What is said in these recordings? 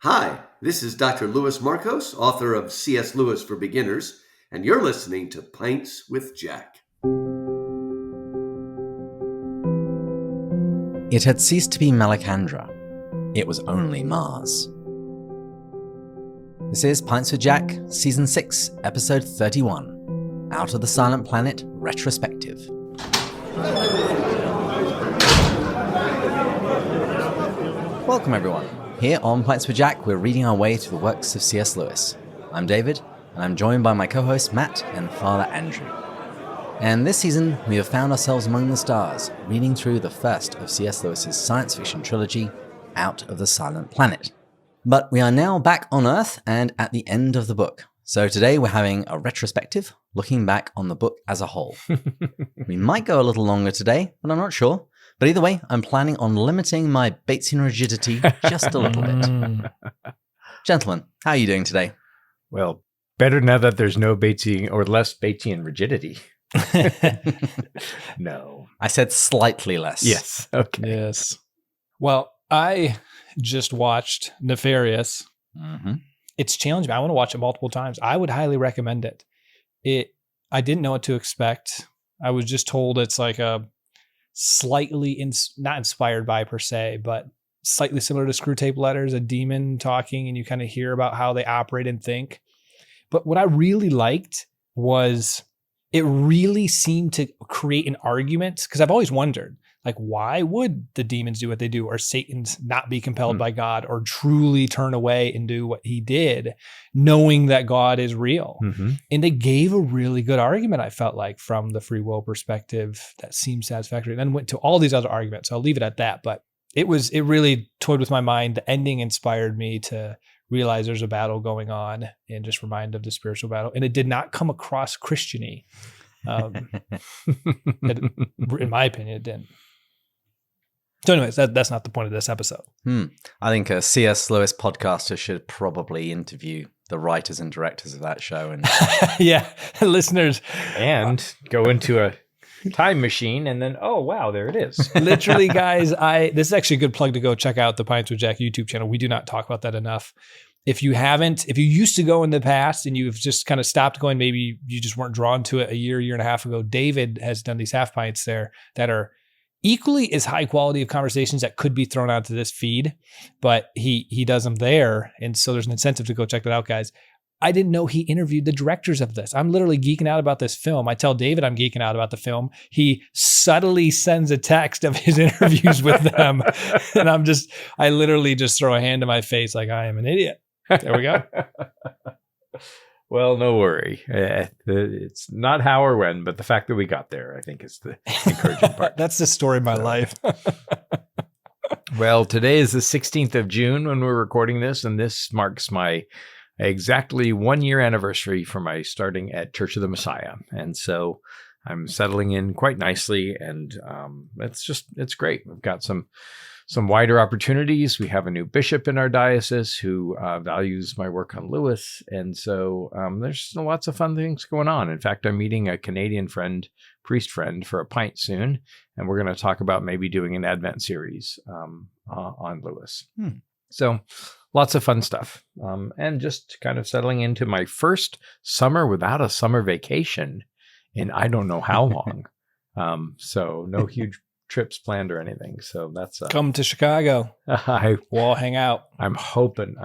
Hi, this is Dr. Louis Markos, author of C.S. Lewis for Beginners, and you're listening to Pints with Jack. It had ceased to be Malacandra. It was only Mars. This is Pints with Jack, Season 6, Episode 31, Out of the Silent Planet Retrospective. Welcome everyone. Here on Pints with Jack, we're reading our way through the works of C.S. Lewis. I'm David, and I'm joined by my co-hosts Matt and Father Andrew. And this season, we have found ourselves among the stars, reading through the first of C.S. Lewis's science fiction trilogy, Out of the Silent Planet. But we are now back on Earth and at the end of the book. So today we're having a retrospective, looking back on the book as a whole. We might go a little longer today, but I'm not sure. But either way, I'm planning on limiting my Batesian rigidity just a little bit. Gentlemen, how are you doing today? Well, better now that there's no Batesian or less Batesian rigidity. No. I said slightly less. Yes. Okay. Yes. Well, I just watched Nefarious. Mm-hmm. It's challenging me. I want to watch it multiple times. I would highly recommend it. I didn't know what to expect. I was just told it's like a slightly, not inspired by per se, but slightly similar to Screw Tape Letters, a demon talking, and you kind of hear about how they operate and think. But what I really liked was it really seemed to create an argument, because I've always wondered, like, why would the demons do what they do, or Satan's not be compelled by God, or truly turn away and do what he did, knowing that God is real? Mm-hmm. And they gave a really good argument, I felt like, from the free will perspective that seemed satisfactory, and then went to all these other arguments. So I'll leave it at that. But it really toyed with my mind. The ending inspired me to realize there's a battle going on and just remind of the spiritual battle. And it did not come across Christian-y. In my opinion, it didn't. So anyways, that's not the point of this episode. I think a C.S. Lewis podcaster should probably interview the writers and directors of that show. And yeah, listeners. And go into a time machine and then, oh, wow, there it is. Literally, guys, this is actually a good plug to go check out the Pints with Jack YouTube channel. We do not talk about that enough. If you used to go in the past and you've just kind of stopped going, maybe you just weren't drawn to it a year and a half ago, David has done these half pints there that are equally as high quality of conversations that could be thrown onto this feed, but he does them there. And so there's an incentive to go check that out, guys. I didn't know he interviewed the directors of this. I'm literally geeking out about this film. I tell David I'm geeking out about the film. He subtly sends a text of his interviews with them. And I literally just throw a hand to my face like I am an idiot. There we go. Well, no worry. It's not how or when, but the fact that we got there, I think, is the encouraging part. That's the story of my life. Well, today is the 16th of June when we're recording this, and this marks my exactly 1 year anniversary for my starting at Church of the Messiah. And so I'm settling in quite nicely, and it's great. We've got some wider opportunities. We have a new bishop in our diocese who values my work on Lewis. And so there's lots of fun things going on. In fact, I'm meeting a Canadian priest friend for a pint soon. And we're going to talk about maybe doing an Advent series on Lewis. So lots of fun stuff. And just kind of settling into my first summer without a summer vacation in I don't know how long. So no huge trips planned or anything. So that's come to Chicago. We'll all hang out. I'm hoping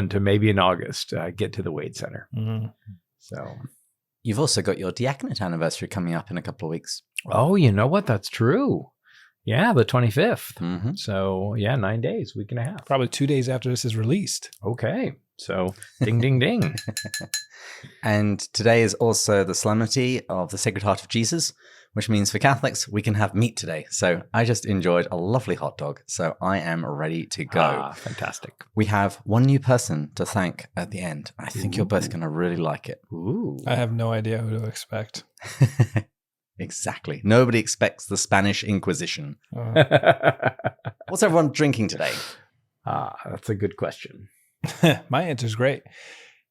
to maybe in August get to the Wade Center. Mm-hmm. So you've also got your diaconate anniversary coming up in a couple of weeks. Oh, you know what? That's true. Yeah, the 25th. Mm-hmm. So 9 days, week and a half. Probably 2 days after this is released. Okay. So ding, ding, ding. And today is also the solemnity of the Sacred Heart of Jesus, which means for Catholics, we can have meat today. So I just enjoyed a lovely hot dog. So I am ready to go. Fantastic. We have one new person to thank at the end. I think you're both going to really like it. Ooh. I have no idea who to expect. Exactly. Nobody expects the Spanish Inquisition. What's everyone drinking today? That's a good question. My answer's great.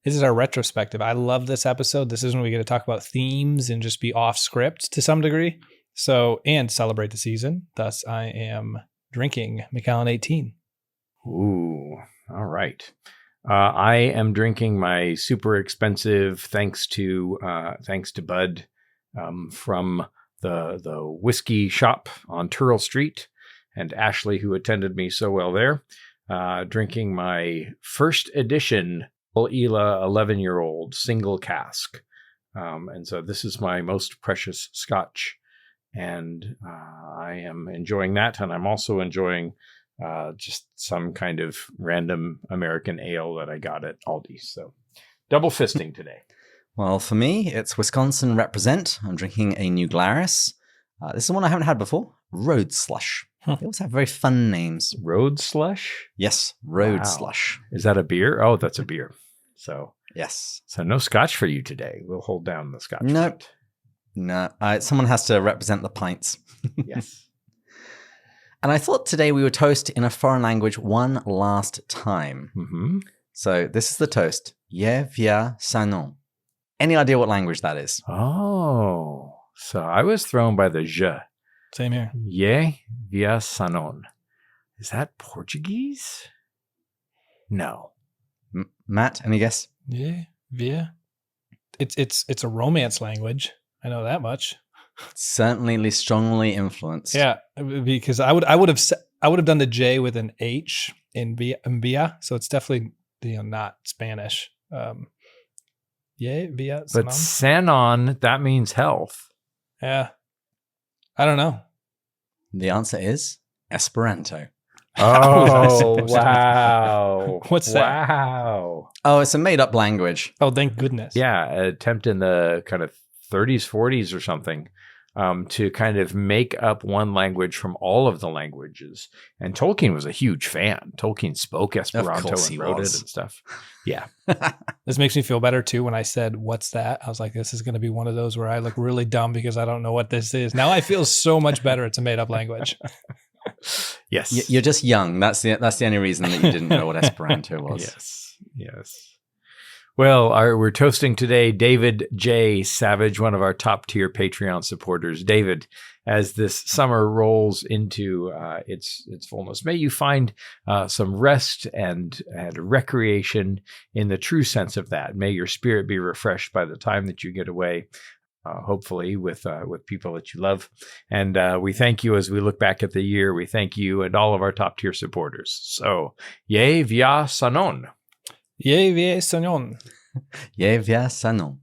This is our retrospective. I love this episode. This is when we get to talk about themes and just be off script to some degree. So, and celebrate the season. Thus, I am drinking Macallan 18. Ooh, All right. I am drinking my super expensive, thanks to Bud, from the whiskey shop on Turl Street, and Ashley, who attended me so well there. Drinking my first edition Ela 11-year-old single cask. And so this is my most precious scotch. And I am enjoying that. And I'm also enjoying just some kind of random American ale that I got at Aldi. So double fisting today. Well, for me, it's Wisconsin Represent. I'm drinking a New Glarus. This is one I haven't had before. Road Slush. They also have very fun names. Road Slush? Yes, Road Wow. Slush. Is that a beer? Oh, that's a beer. So Yes. no scotch for you today. We'll hold down the scotch. Nope. No, someone has to represent the pints. Yes. And I thought today we would toast in a foreign language one last time. Mm-hmm. So this is the toast. Ye via sanon. Any idea what language that is? Oh, so I was thrown by the je. Same here. Ye via sanon. Is that Portuguese? No. Matt, any guess? Yeah. It's a romance language. I know that much. Certainly strongly influenced. Yeah, because I would have done the J with an H in via, so it's definitely not Spanish. Via. But sanon, that means health. Yeah, I don't know. The answer is Esperanto. Oh, wow. What's that? Wow. Oh, it's a made-up language. Oh, thank goodness. Yeah, an attempt in the kind of 30s, 40s or something to kind of make up one language from all of the languages. And Tolkien was a huge fan. Tolkien spoke Esperanto and wrote it and stuff. Yeah. This makes me feel better too when I said, "What's that?" I was like, this is going to be one of those where I look really dumb because I don't know what this is. Now I feel so much better. It's a made-up language. Yes. You're just young. That's the only reason that you didn't know what Esperanto was. Yes. Well, we're toasting today David J. Savage, one of our top-tier Patreon supporters. David, as this summer rolls into its fullness, may you find some rest and recreation in the true sense of that. May your spirit be refreshed by the time that you get away, hopefully with people that you love. And we thank you as we look back at the year. We thank you and all of our top-tier supporters. So, ye via sanon. Ye via sanon. Ye via sanon.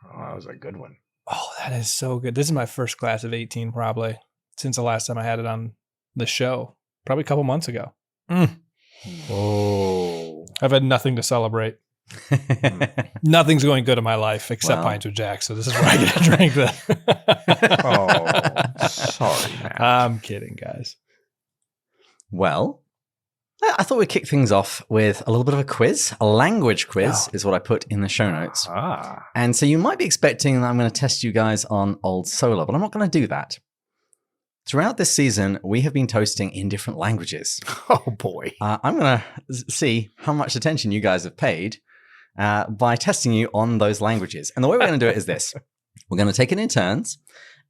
Oh, that was a good one. Oh, that is so good. This is my first glass of 18 probably since the last time I had it on the show. Probably a couple months ago. Oh. I've had nothing to celebrate. Nothing's going good in my life except Wow. Pints with Jack. So this is where I get to drink that. Oh, sorry, Matt. I'm kidding, guys. Well, I thought we'd kick things off with a little bit of a quiz. A language quiz is what I put in the show notes. Ah. And so you might be expecting that I'm going to test you guys on Old Solar, but I'm not going to do that. Throughout this season, we have been toasting in different languages. Oh, boy. I'm going to see how much attention you guys have paid by testing you on those languages. And the way we're going to do it is this. We're going to take it in turns,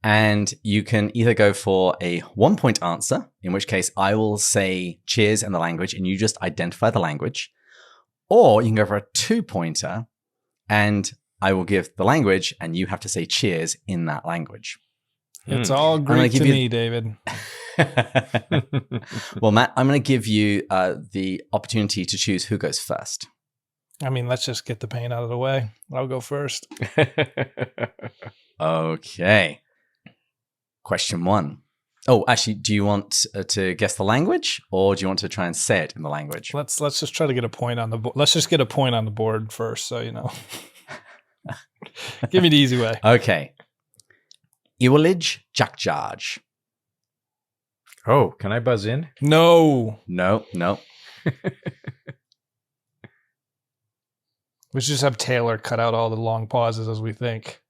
and you can either go for a 1-point answer, in which case I will say cheers in the language and you just identify the language, or you can go for a 2-pointer and I will give the language and you have to say cheers in that language. It's all Greek to me, David. Well, Matt, I'm going to give you the opportunity to choose who goes first. I mean, let's just get the pain out of the way. I'll go first. Okay. Question 1. Oh, actually, do you want to guess the language, or do you want to try and say it in the language? Let's just try to get a point on the board. Let's just get a point on the board first, so you know. Give me the easy way. Okay. Iwalij Jakjarj. Oh, can I buzz in? No. No. We should just have Taylor cut out all the long pauses as we think.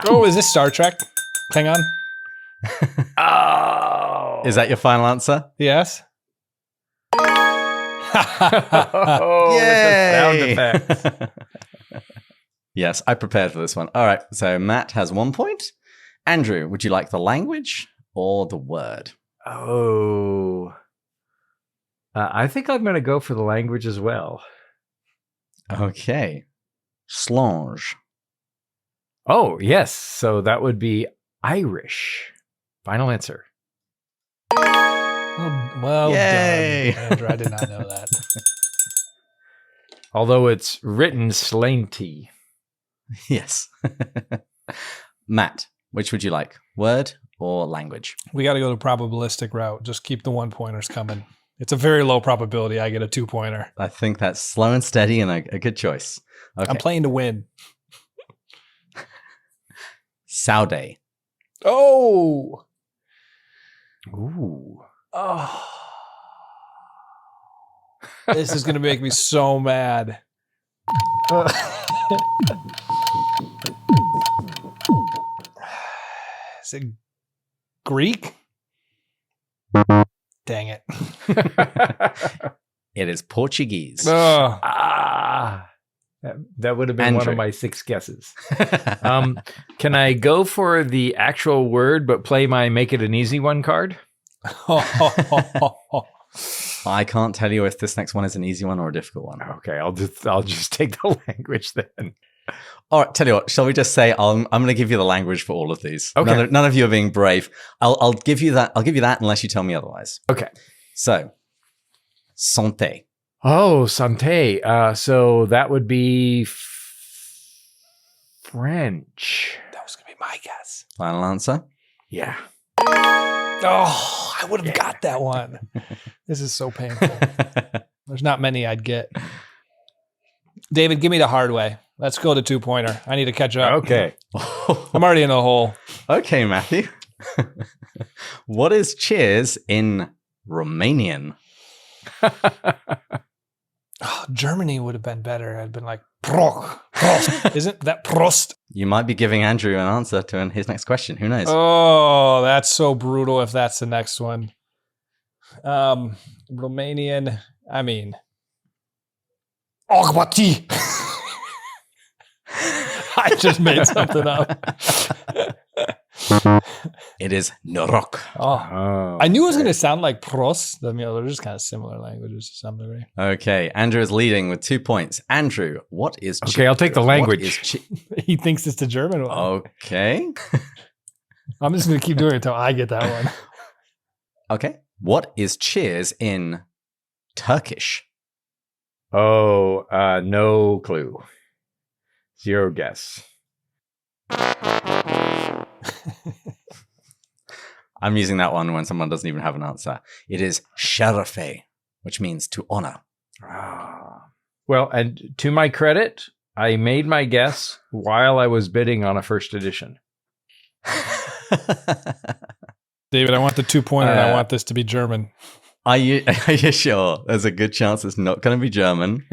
Oh, is this Star Trek? Hang on. Oh. Is that your final answer? Yes. Oh, Yay! with the sound effects. Yes, I prepared for this one. All right, so Matt has 1 point. Andrew, would you like the language or the word? Oh. I think I'm going to go for the language as well. Okay. Slange. Oh, yes. So that would be Irish. Final answer. Well Yay. done, Andrew. I did not know that. Although it's written slainty. Yes. Matt, which would you like? Word or language? We got to go the probabilistic route. Just keep the 1-pointers coming. It's a very low probability I get a 2-pointer. I think that's slow and steady and a good choice. Okay. I'm playing to win. Saude. Oh. Ooh. Oh. This is going to make me so mad. Is it Greek? Dang it. It is Portuguese. That would have been one Andrew. of my 6 guesses. Can I go for the actual word but play my make it an easy one card? I can't tell you if this next one is an easy one or a difficult one. Okay, I'll just take the language then. All right, tell you what, shall we just say I'm going to give you the language for all of these. Okay. None of you are being brave. I'll give you that. I'll give you that unless you tell me otherwise. Okay. So, santé. Oh, santé. So that would be French. That was going to be my guess. Final answer. Yeah. Oh, I would have got that one. This is so painful. There's not many I'd get. David, give me the hard way. Let's go to 2-pointer. I need to catch up. Okay. I'm already in the hole. Okay, Matthew. What is cheers in Romanian? Oh, Germany would have been better. I'd been like, Prost. Isn't that Prost? You might be giving Andrew an answer to his next question. Who knows? Oh, that's so brutal if that's the next one. Romanian, I mean, Ogbati. I just made something up. It is Noroc. Oh, I knew it was going to sound like Prost. I mean, they're just kind of similar languages to some degree. Okay, Andrew is leading with 2 points. Andrew, what is Okay, I'll take the language. He thinks it's the German one. Okay. I'm just going to keep doing it until I get that one. Okay. What is cheers in Turkish? Oh, no clue. 0 guess. I'm using that one when someone doesn't even have an answer. It is sharafe, which means to honor. Well, and to my credit, I made my guess while I was bidding on a first edition. David, I want the 2-pointer and I want this to be German. Are you sure? There's a good chance it's not going to be German.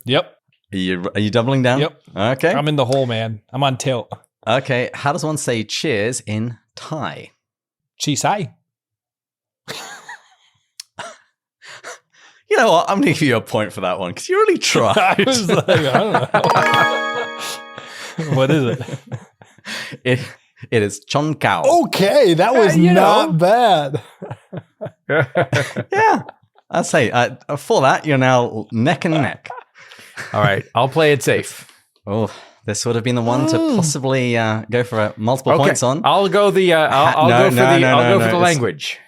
Yep. Are you doubling down? Yep. Okay. I'm in the hole, man. I'm on tilt. Okay. How does one say cheers in Thai? Chisai. You know what? I'm going to give you a point for that one because you really tried. I was like, I don't know. What is it? It is chon kao. Okay, that was not bad. Yeah. I'll say for that, you're now neck and neck. All right, I'll play it safe. Oh, this would have been the one to possibly go for multiple points on. I'll go the I'll go for the language.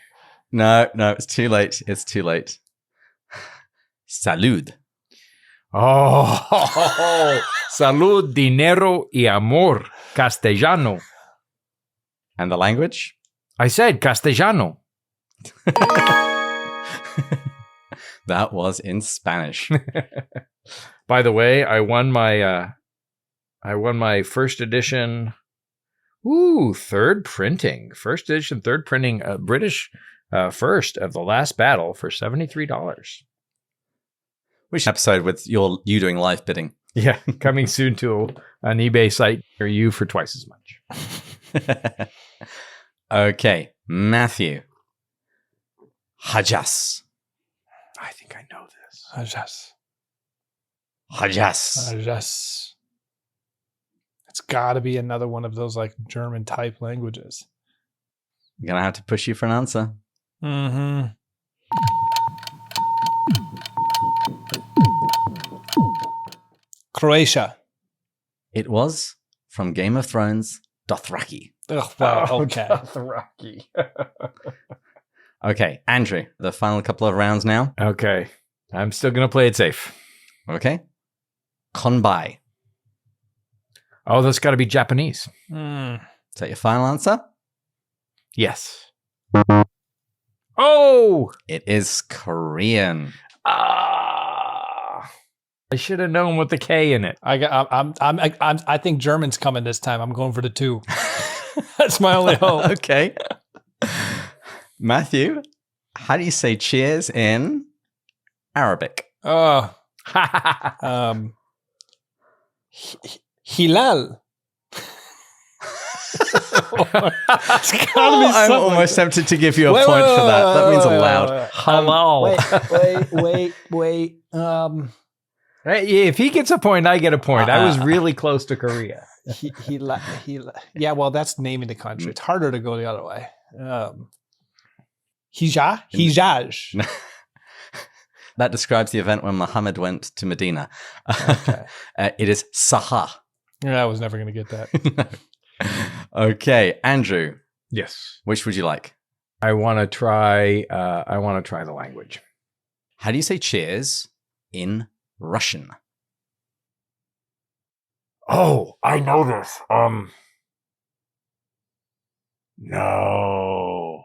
No, it's too late. It's too late. Salud. Oh, salud, dinero y amor, castellano. And the language? I said castellano. That was in Spanish. By the way, I won my first edition. Third printing. First edition, third printing, British first of The Last Battle for $73. Which episode with you doing live bidding? Yeah, coming soon to an eBay site near you for twice as much. Okay, Matthew. Hajas. I think I know this. Hajas. It's got to be another one of those like German type languages. I'm going to have to push you for an answer. Mm-hmm. Croatia. It was from Game of Thrones, Dothraki. Oh, wow. Okay. Rocky. Okay, Andrew, the final couple of rounds now. Okay. I'm still going to play it safe. Okay. Konbai. Oh, that's got to be Japanese. Mm. Is that your final answer? Yes. Oh! It is Korean. Ah! I should have known with the K in it. I think German's coming this time. I'm going for the 2. That's my only hope. Okay. Matthew, how do you say cheers in Arabic? Oh. Hilal. It's gotta be I'm something almost like tempted to give you a point for that. That means allowed. Halal. Wait. Hey, if he gets a point, I get a point. I was really close to Korea. Yeah, well, that's naming the country. It's harder to go the other way. Hijaz. That describes the event when Muhammad went to Medina. Okay. It is Saha. Yeah, I was never going to get that. Okay, Andrew, Yes. which would you like? I want to try the language. How do you say cheers in Russian? Oh, I know this. No.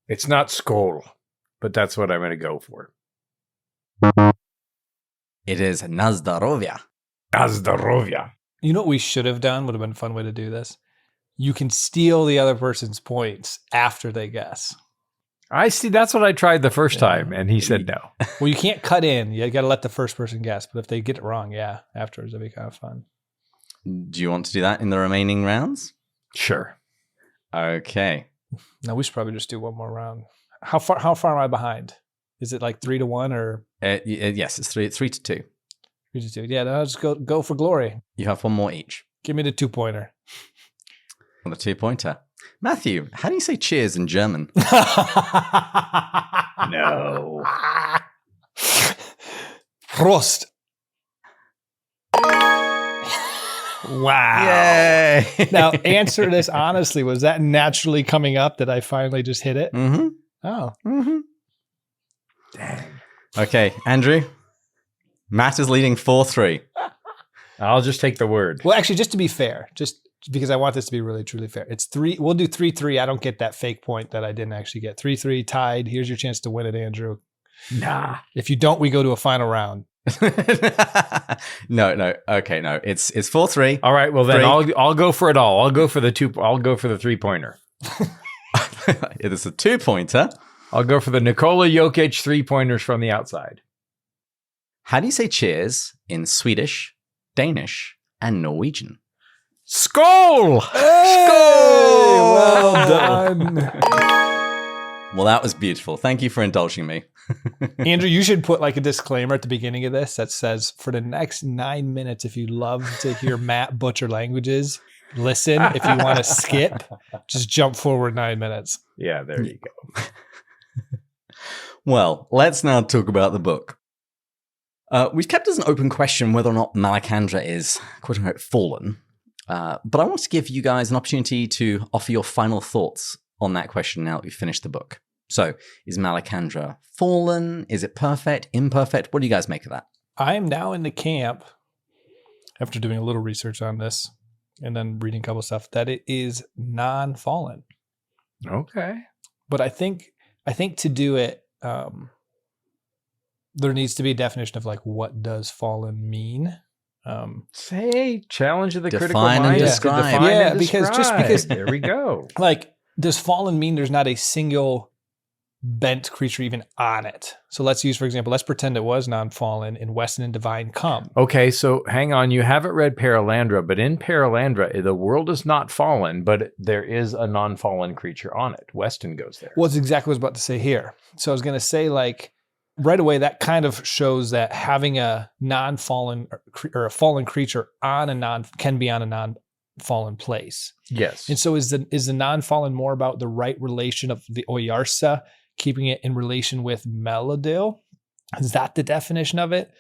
It's not skol, but that's what I'm going to go for. It is Nazdarovia. Azdarovia. You know what we should have done? Would have been a fun way to do this. You can steal the other person's points after they guess. I see. That's what I tried the first time, and he said no. Well, you can't cut in. You got to let the first person guess. But if they get it wrong, yeah, afterwards, that'd be kind of fun. Do you want to do that in the remaining rounds? Sure. Okay. No, we should probably just do one more round. How far am I behind? Is it like 3-1 or Yes, it's 3-2. 3-2? Yeah, then I'll just go for glory. You have one more each. Give me the 2-pointer. On the 2-pointer. Matthew, how do you say cheers in German? No. Prost. Wow. Yay! Now, answer this honestly. Was that naturally coming up that I finally just hit it? Mm-hmm. Oh. Mm-hmm. Dang. Okay, Andrew. Matt is leading 4-3. I'll just take the word. Well, actually, just to be fair, just because I want this to be really, truly fair, it's 3. We'll do 3-3. I don't get that fake point that I didn't actually get. 3-3 tied. Here's your chance to win it, Andrew. Nah. If you don't, we go to a final round. No. Okay, no. It's 4-3. All right. Well, then Three. I'll go for it all. I'll go for the 3-pointer. It is a 2-pointer. I'll go for the Nikola Jokic 3-pointers from the outside. How do you say cheers in Swedish, Danish, and Norwegian? Skål! Well done. Well, that was beautiful. Thank you for indulging me. Andrew, you should put like a disclaimer at the beginning of this that says, for the next 9 minutes, if you love to hear Matt butcher languages, listen. If you want to skip, just jump forward 9 minutes. Yeah, there you go. Well, let's now talk about the book. We've kept as an open question whether or not Malacandra is, quote-unquote, fallen. But I want to give you guys an opportunity to offer your final thoughts on that question now that we've finished the book. So, is Malacandra fallen? Is it perfect? Imperfect? What do you guys make of that? I am now in the camp, after doing a little research on this and then reading a couple stuff, that it is non-fallen. Okay. But I think to do it, there needs to be a definition of like, what does fallen mean? Say challenge of the critical Define and mind. is to describe. define and Yeah, because- just describe. because- There we go. Like, does fallen mean there's not a single bent creature even on it? So let's use, for example, let's pretend it was non-fallen in Weston and Divine Come. Okay, so hang on. You haven't read Paralandra, but in Paralandra, the world is not fallen, but there is a non-fallen creature on it. Weston goes there. Well, it's exactly what I was about to say here. So I was going to say, like, right away, that kind of shows that having a non-fallen or a fallen creature on a can be on a fallen place. Yes. And so is the non-fallen more about the right relation of the Oyarsa, keeping it in relation with Meladil? Is that the definition of it?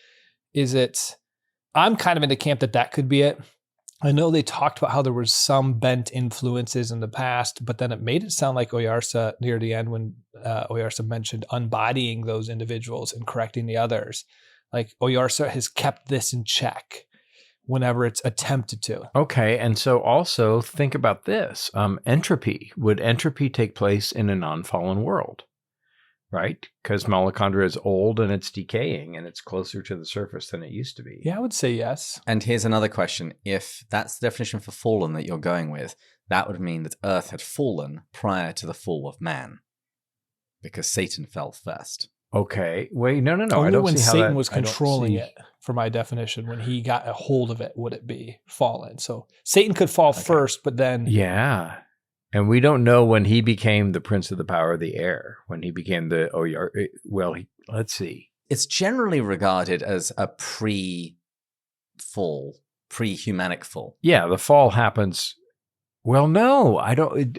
Is it, I'm kind of in the camp that could be it. I know they talked about how there was some bent influences in the past, but then it made it sound like Oyarsa near the end when Oyarsa mentioned unbodying those individuals and correcting the others. Like Oyarsa has kept this in check whenever it's attempted to. Okay. And so also think about this. Entropy. Would entropy take place in a non-fallen world? Right? Because Malacandra is old and it's decaying and it's closer to the surface than it used to be. Yeah, I would say yes. And here's another question. If that's the definition for fallen that you're going with, that would mean that Earth had fallen prior to the fall of man, because Satan fell first. Okay. Wait, no. Only I don't when see how Satan that, was controlling it, for my definition, when he got a hold of it, would it be fallen? So Satan could fall first, but then... Yeah. And we don't know when he became the prince of the power of the air, when he became the let's see. It's generally regarded as a pre-fall, pre-humanic fall. Yeah, the fall happens. Well, no, I don't.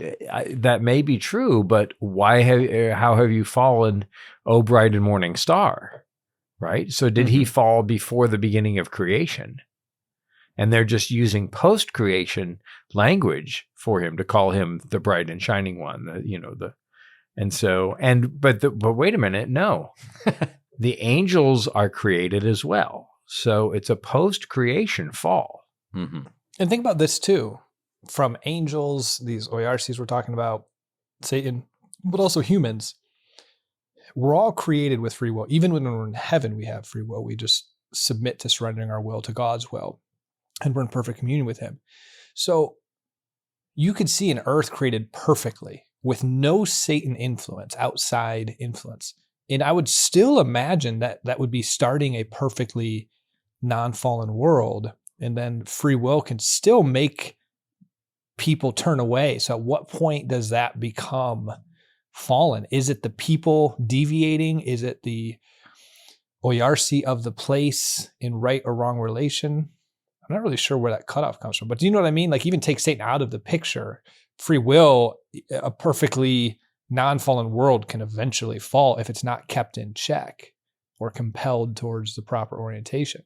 That may be true, but how have you fallen, O bright and morning star? Right? So did he fall before the beginning of creation? And they're just using post-creation language for him to call him the bright and shining one. But wait a minute, no, the angels are created as well. So it's a post-creation fall. Mm-hmm. And think about this too, from angels, these Oyarsis we're talking about, Satan, but also humans. We're all created with free will. Even when we're in heaven, we have free will. We just submit to surrendering our will to God's will. And we're in perfect communion with him. So you could see an earth created perfectly with no Satan influence, outside influence. And I would still imagine that would be starting a perfectly non-fallen world. And then free will can still make people turn away. So at what point does that become fallen? Is it the people deviating? Is it the Oyarsi of the place in right or wrong relation? I'm not really sure where that cutoff comes from, but do you know what I mean? Like even take Satan out of the picture, free will, a perfectly non-fallen world can eventually fall if it's not kept in check or compelled towards the proper orientation.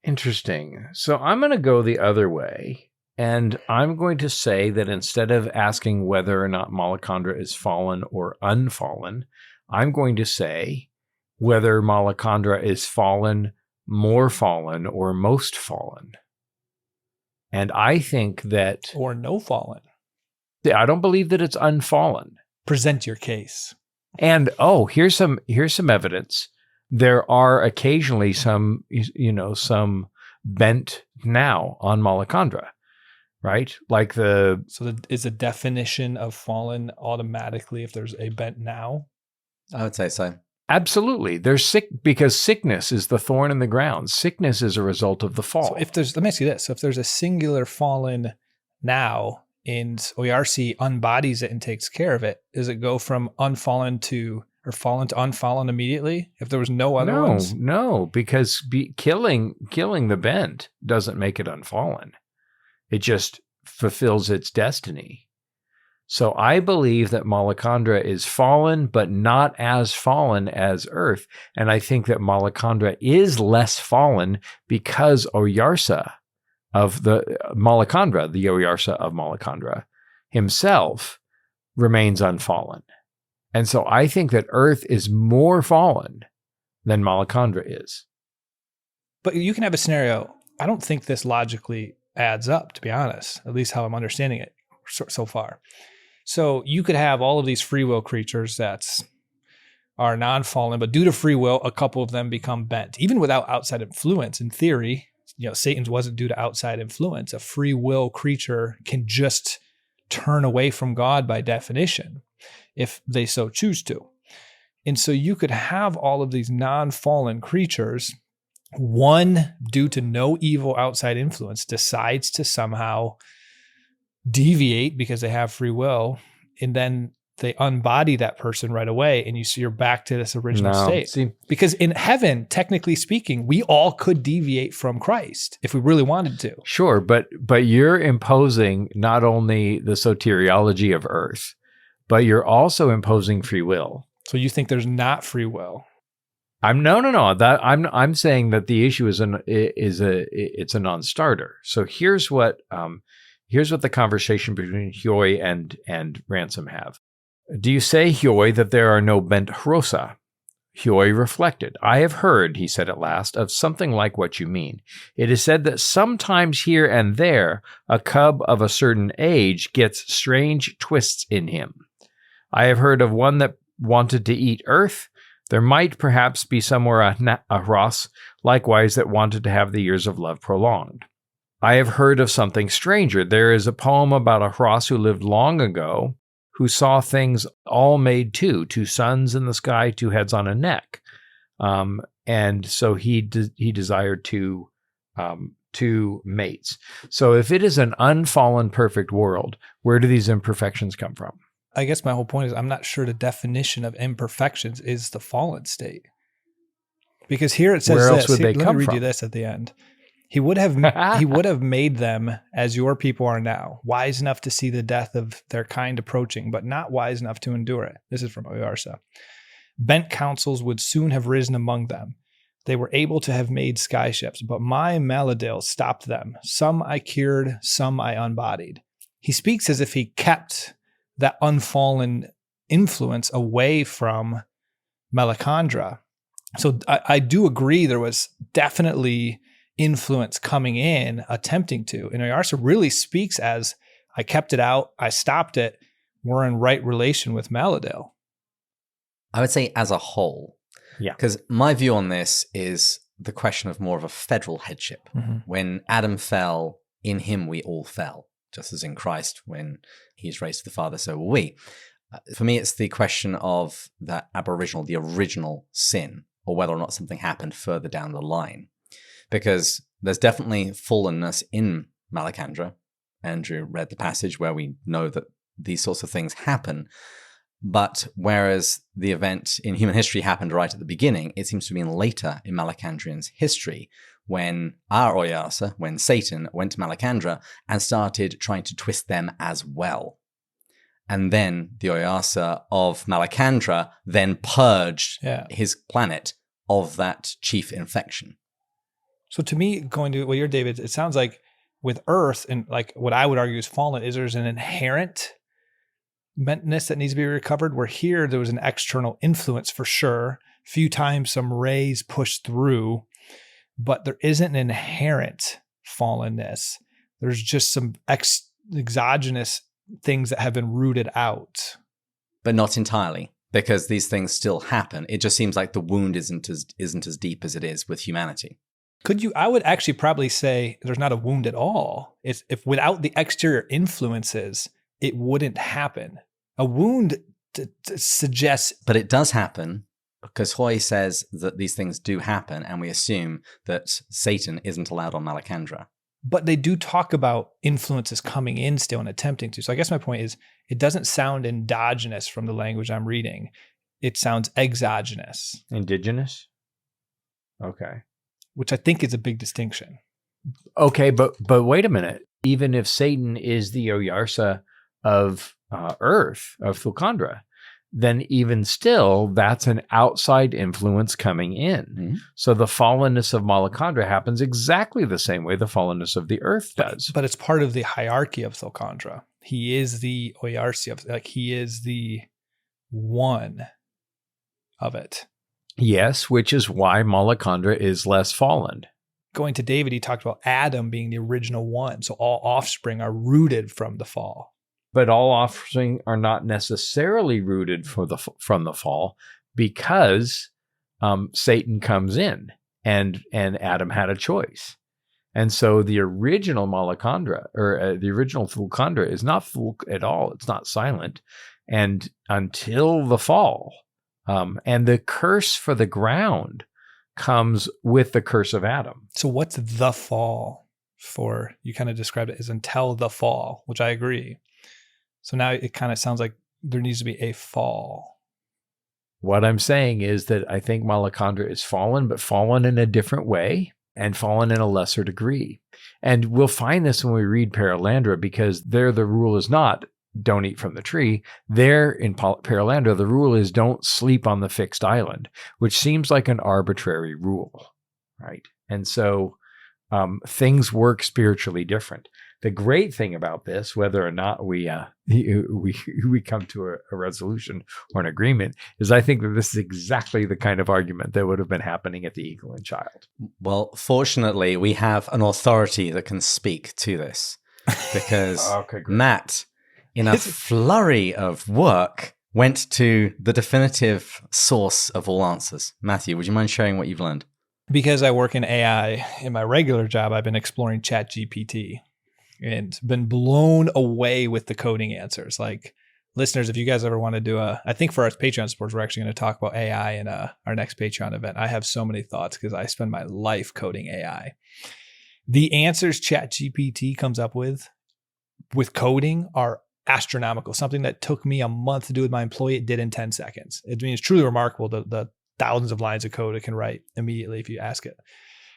Interesting. So I'm going to go the other way, and I'm going to say that instead of asking whether or not Malacandra is fallen or unfallen, I'm going to say whether Malacandra is fallen, more fallen, or most fallen. And I think that... Or no fallen. I don't believe that it's unfallen. Present your case. And, here's some evidence. There are occasionally some bent now on Malacandra, right? Like So is the definition of fallen automatically if there's a bent now? I would say so. Absolutely. There's because sickness is the thorn in the ground. Sickness is a result of the fall. So let me ask you this. So if there's a singular fallen now and Oyarsi unbodies it and takes care of it, does it go from unfallen to fallen to unfallen immediately? If there was no other ones? No, because killing the bent doesn't make it unfallen. It just fulfills its destiny. So I believe that Malacandra is fallen, but not as fallen as Earth. And I think that Malacandra is less fallen because Oyarsa of the Malacandra, the Oyarsa of Malacandra himself, remains unfallen. And so I think that Earth is more fallen than Malacandra is. But you can have a scenario. I don't think this logically adds up, to be honest, at least how I'm understanding it so far. So you could have all of these free will creatures that are non-fallen, but due to free will, a couple of them become bent. Even without outside influence, in theory, Satan's wasn't due to outside influence. A free will creature can just turn away from God by definition, if they so choose to. And so you could have all of these non-fallen creatures, one due to no evil outside influence decides to somehow deviate because they have free will, and then they unbody that person right away, and you're back to this original No. state. See, Because in heaven, technically speaking, we all could deviate from Christ if we really wanted to. sure, but you're imposing not only the soteriology of earth, but you're also imposing free will. So you think there's not free will? No. That I'm saying that the issue is it's a non-starter. So here's what the conversation between Huey and Ransom have. Do you say, Huey, that there are no bent hrosa? Huey reflected. I have heard, he said at last, of something like what you mean. It is said that sometimes here and there a cub of a certain age gets strange twists in him. I have heard of one that wanted to eat earth. There might perhaps be somewhere a hros, likewise, that wanted to have the years of love prolonged. I have heard of something stranger. There is a poem about a hros who lived long ago, who saw things all made two suns in the sky, two heads on a neck. And so he desired two mates. So if it is an unfallen perfect world, where do these imperfections come from? I guess my whole point is I'm not sure the definition of imperfections is the fallen state. Because here it says Where else this. would they Let come me read from? you this at the end. He would have made them as your people are now, wise enough to see the death of their kind approaching, but not wise enough to endure it. This is from Oyarsa. Bent counsels would soon have risen among them. They were able to have made skyships, but my Maladil stopped them. Some I cured, some I unbodied. He speaks as if he kept that unfallen influence away from Malacandra. So I do agree there was definitely influence coming in, attempting to. And Oyarsa really speaks as, I kept it out, I stopped it, we're in right relation with Maladil. I would say as a whole. Yeah. Because my view on this is the question of more of a federal headship. Mm-hmm. When Adam fell, in him we all fell. Just as in Christ, when he's raised to the Father, so will we. For me, it's the question of that aboriginal, the original sin, or whether or not something happened further down the line. Because there's definitely fallenness in Malacandra. Andrew read the passage where we know that these sorts of things happen. But whereas the event in human history happened right at the beginning, it seems to have been later in Malacandrian's history, when our Oyarsa, when Satan went to Malacandra and started trying to twist them as well. And then the Oyarsa of Malacandra then purged his planet of that chief infection. So to me, going to what you're, David, it sounds like with Earth, and like what I would argue is fallen, is there's an inherent bentness that needs to be recovered, where here there was an external influence for sure. Few times some rays pushed through, but there isn't an inherent fallenness. There's just some exogenous things that have been rooted out. But not entirely, because these things still happen. It just seems like the wound isn't as deep as it is with humanity. I would actually probably say there's not a wound at all. It's if without the exterior influences, it wouldn't happen. A wound suggests... But it does happen, because Hoy says that these things do happen, and we assume that Satan isn't allowed on Malacandra. But they do talk about influences coming in still and attempting to. So I guess my point is, it doesn't sound endogenous from the language I'm reading. It sounds exogenous. Indigenous? Okay. Which I think is a big distinction. Okay, but wait a minute. Even if Satan is the Oyarsa of Earth, of Thulkandra, then even still, that's an outside influence coming in. Mm-hmm. So the fallenness of Malacandra happens exactly the same way the fallenness of the Earth does. But it's part of the hierarchy of Thulkandra. He is the Oyarsi, like he is the one of it. Yes, which is why Malacandra is less fallen. Going to David, he talked about Adam being the original one. So all offspring are rooted from the fall. But all offspring are not necessarily rooted from the fall, because Satan comes in and Adam had a choice. And so the original Malacandra, or the original Thulkandra, is not Thulk at all. It's not silent. And until the fall, and the curse for the ground comes with the curse of Adam. So what's the fall for? You kind of described it as until the fall, which I agree. So now it kind of sounds like there needs to be a fall. What I'm saying is that I think Malacandra is fallen, but fallen in a different way and fallen in a lesser degree. And we'll find this when we read Paralandra, because there the rule is not don't eat from the tree. There in Paralandra, the rule is don't sleep on the fixed island, which seems like an arbitrary rule, right? And so things work spiritually different. The great thing about this, whether or not we come to a resolution or an agreement, is I think that this is exactly the kind of argument that would have been happening at the Eagle and Child. Well, fortunately, we have an authority that can speak to this, because Matt, in a flurry of work, went to the definitive source of all answers. Matthew, would you mind sharing what you've learned? Because I work in AI in my regular job, I've been exploring ChatGPT and been blown away with the coding answers. Like, listeners, if you guys ever want to do I think for our Patreon supporters, we're actually going to talk about AI in our next Patreon event. I have so many thoughts because I spend my life coding AI. The answers ChatGPT comes up with coding are astronomical. Something that took me a month to do with my employee, it did in 10 seconds. I mean, it's truly remarkable, the thousands of lines of code it can write immediately if you ask it.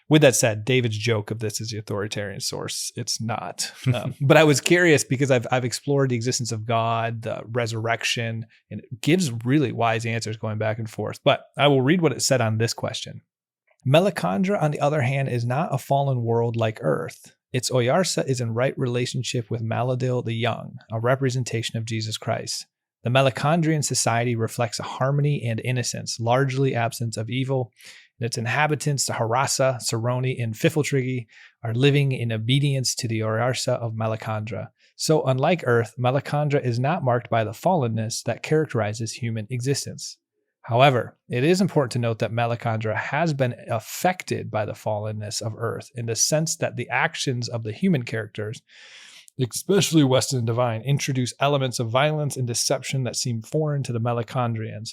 With that said, David's joke of this is the authoritarian source. It's not. But I was curious because I've explored the existence of God, the resurrection, and it gives really wise answers going back and forth. But I will read what it said on this question. Malacandra, on the other hand, is not a fallen world like Earth. Its Oyarsa is in right relationship with Maladil the Young, a representation of Jesus Christ. The Malacandrian society reflects a harmony and innocence, largely absence of evil. And its inhabitants, the Harasa, Saroni, and Fifiltrigi, are living in obedience to the Oyarsa of Malacandra. So unlike Earth, Malacandra is not marked by the fallenness that characterizes human existence. However, it is important to note that Malacandra has been affected by the fallenness of Earth in the sense that the actions of the human characters, especially Western and Divine, introduce elements of violence and deception that seem foreign to the Malacandrians.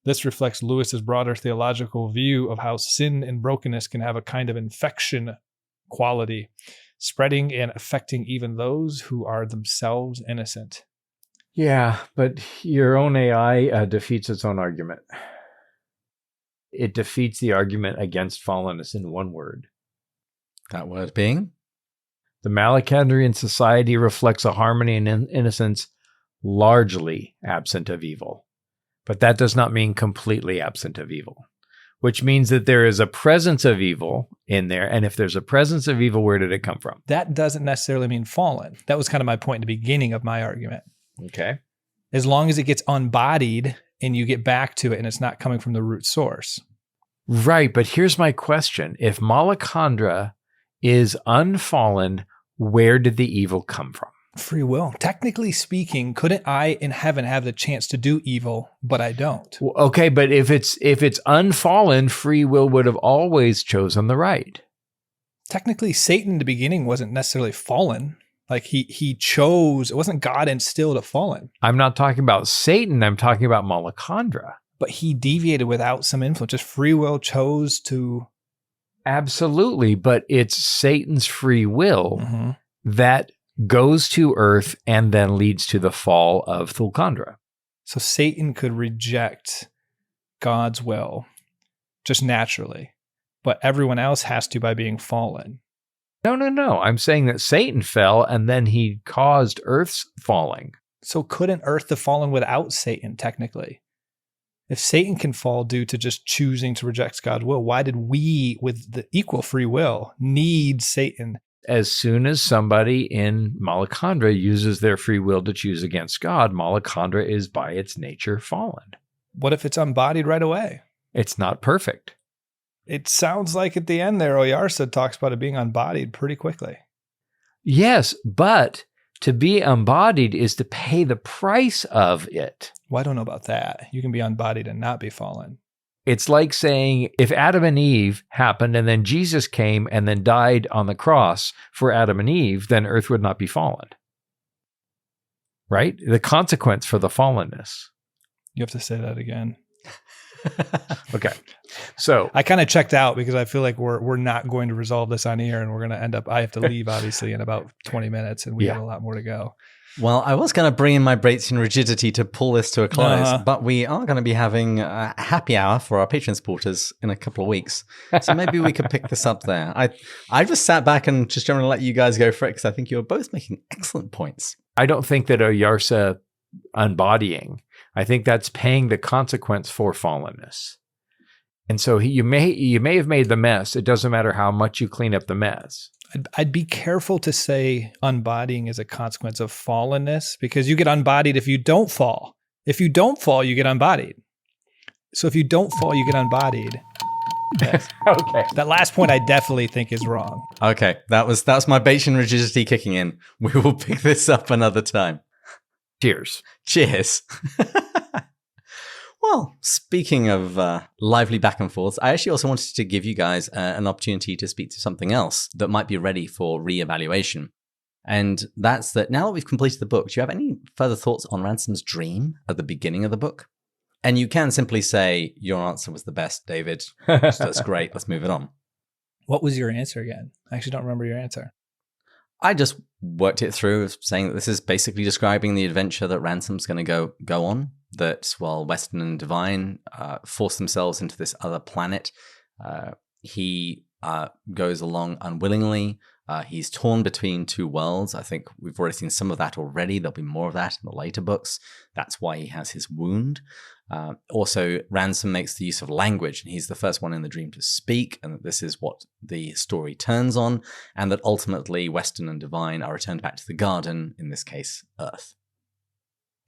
This reflects Lewis's broader theological view of how sin and brokenness can have a kind of infection quality, spreading and affecting even those who are themselves innocent. Yeah, but your own AI defeats its own argument. It defeats the argument against fallenness in one word. That word being? The Malacandrian society reflects a harmony and innocence largely absent of evil. But that does not mean completely absent of evil, which means that there is a presence of evil in there. And if there's a presence of evil, where did it come from? That doesn't necessarily mean fallen. That was kind of my point in the beginning of my argument. Okay. As long as it gets unbodied and you get back to it and it's not coming from the root source. Right. But here's my question. If Malacandra is unfallen, where did the evil come from? Free will. Technically speaking, couldn't I in heaven have the chance to do evil, but I don't? Well, okay, but if it's unfallen, free will would have always chosen the right. Technically, Satan in the beginning wasn't necessarily fallen. Like he chose, it wasn't God instilled a fallen. I'm not talking about Satan, I'm talking about Malacandra. But he deviated without some influence. Just free will chose to. Absolutely, but it's Satan's free will that goes to Earth and then leads to the fall of Thulkandra. So Satan could reject God's will just naturally, but everyone else has to by being fallen. No. I'm saying that Satan fell and then he caused Earth's falling. So couldn't Earth have fallen without Satan, technically? If Satan can fall due to just choosing to reject God's will, why did we, with the equal free will, need Satan? As soon as somebody in Malacandra uses their free will to choose against God, Malacandra is by its nature fallen. What if it's unbodied right away? It's not perfect. It sounds like at the end there, Oyarsa talks about it being unbodied pretty quickly. Yes, but to be unbodied is to pay the price of it. Well, I don't know about that. You can be unbodied and not be fallen. It's like saying if Adam and Eve happened and then Jesus came and then died on the cross for Adam and Eve, then Earth would not be fallen. Right? The consequence for the fallenness. You have to say that again. Okay. So I kind of checked out because I feel like we're not going to resolve this on air and we're going to end up, I have to leave obviously in about 20 minutes and we have a lot more to go. Well, I was going to bring in my Bratian rigidity to pull this to a close, Uh-huh. but we are going to be having a happy hour for our Patreon supporters in a couple of weeks. So maybe we could pick this up there. I just sat back and just generally let you guys go for it because I think you're both making excellent points. I don't think that a Yarsa unbodying, I think that's paying the consequence for fallenness. And so you may have made the mess. It doesn't matter how much you clean up the mess. I'd be careful to say unbodying is a consequence of fallenness, because you get unbodied if you don't fall. If you don't fall, you get unbodied. So if you don't fall, you get unbodied. Yes. Okay. That last point I definitely think is wrong. Okay, that's my Bayesian rigidity kicking in. We will pick this up another time. Cheers. Cheers. Well, speaking of lively back and forths, I actually also wanted to give you guys an opportunity to speak to something else that might be ready for reevaluation. And that's that now that we've completed the book, do you have any further thoughts on Ransom's dream at the beginning of the book? And you can simply say, your answer was the best, David. So that's great. Let's move it on. What was your answer again? I actually don't remember your answer. I just worked it through, saying that this is basically describing the adventure that Ransom's going to go on. That while Weston and Divine force themselves into this other planet, he goes along unwillingly. He's torn between two worlds. I think we've already seen some of that already. There'll be more of that in the later books. That's why he has his wound. Also, Ransom makes the use of language, and he's the first one in the dream to speak, and that this is what the story turns on, and that ultimately Weston and Divine are returned back to the garden, in this case, Earth.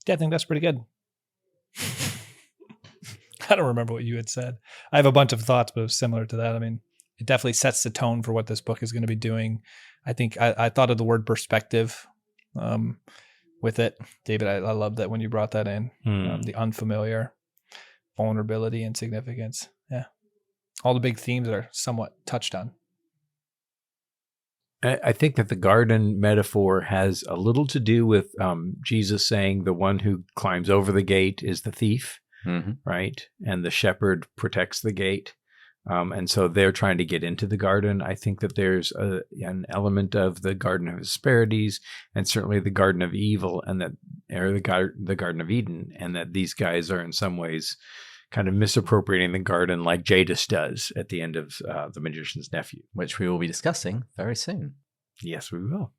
Yeah, I think that's pretty good. I don't remember what you had said. I have a bunch of thoughts, but it was similar to that. I mean, it definitely sets the tone for what this book is going to be doing. I think I thought of the word perspective with it. David, I love that when you brought that in. The unfamiliar, vulnerability, and significance. Yeah. All the big themes are somewhat touched on. I think that the garden metaphor has a little to do with Jesus saying the one who climbs over the gate is the thief, right? And the shepherd protects the gate. And so they're trying to get into the garden. I think that there's an element of the Garden of Hesperides and certainly the Garden of Evil, and that, or the Garden of Eden, and that these guys are in some ways kind of misappropriating the garden like Jadis does at the end of The Magician's Nephew. Which we will be discussing very soon. Yes, we will.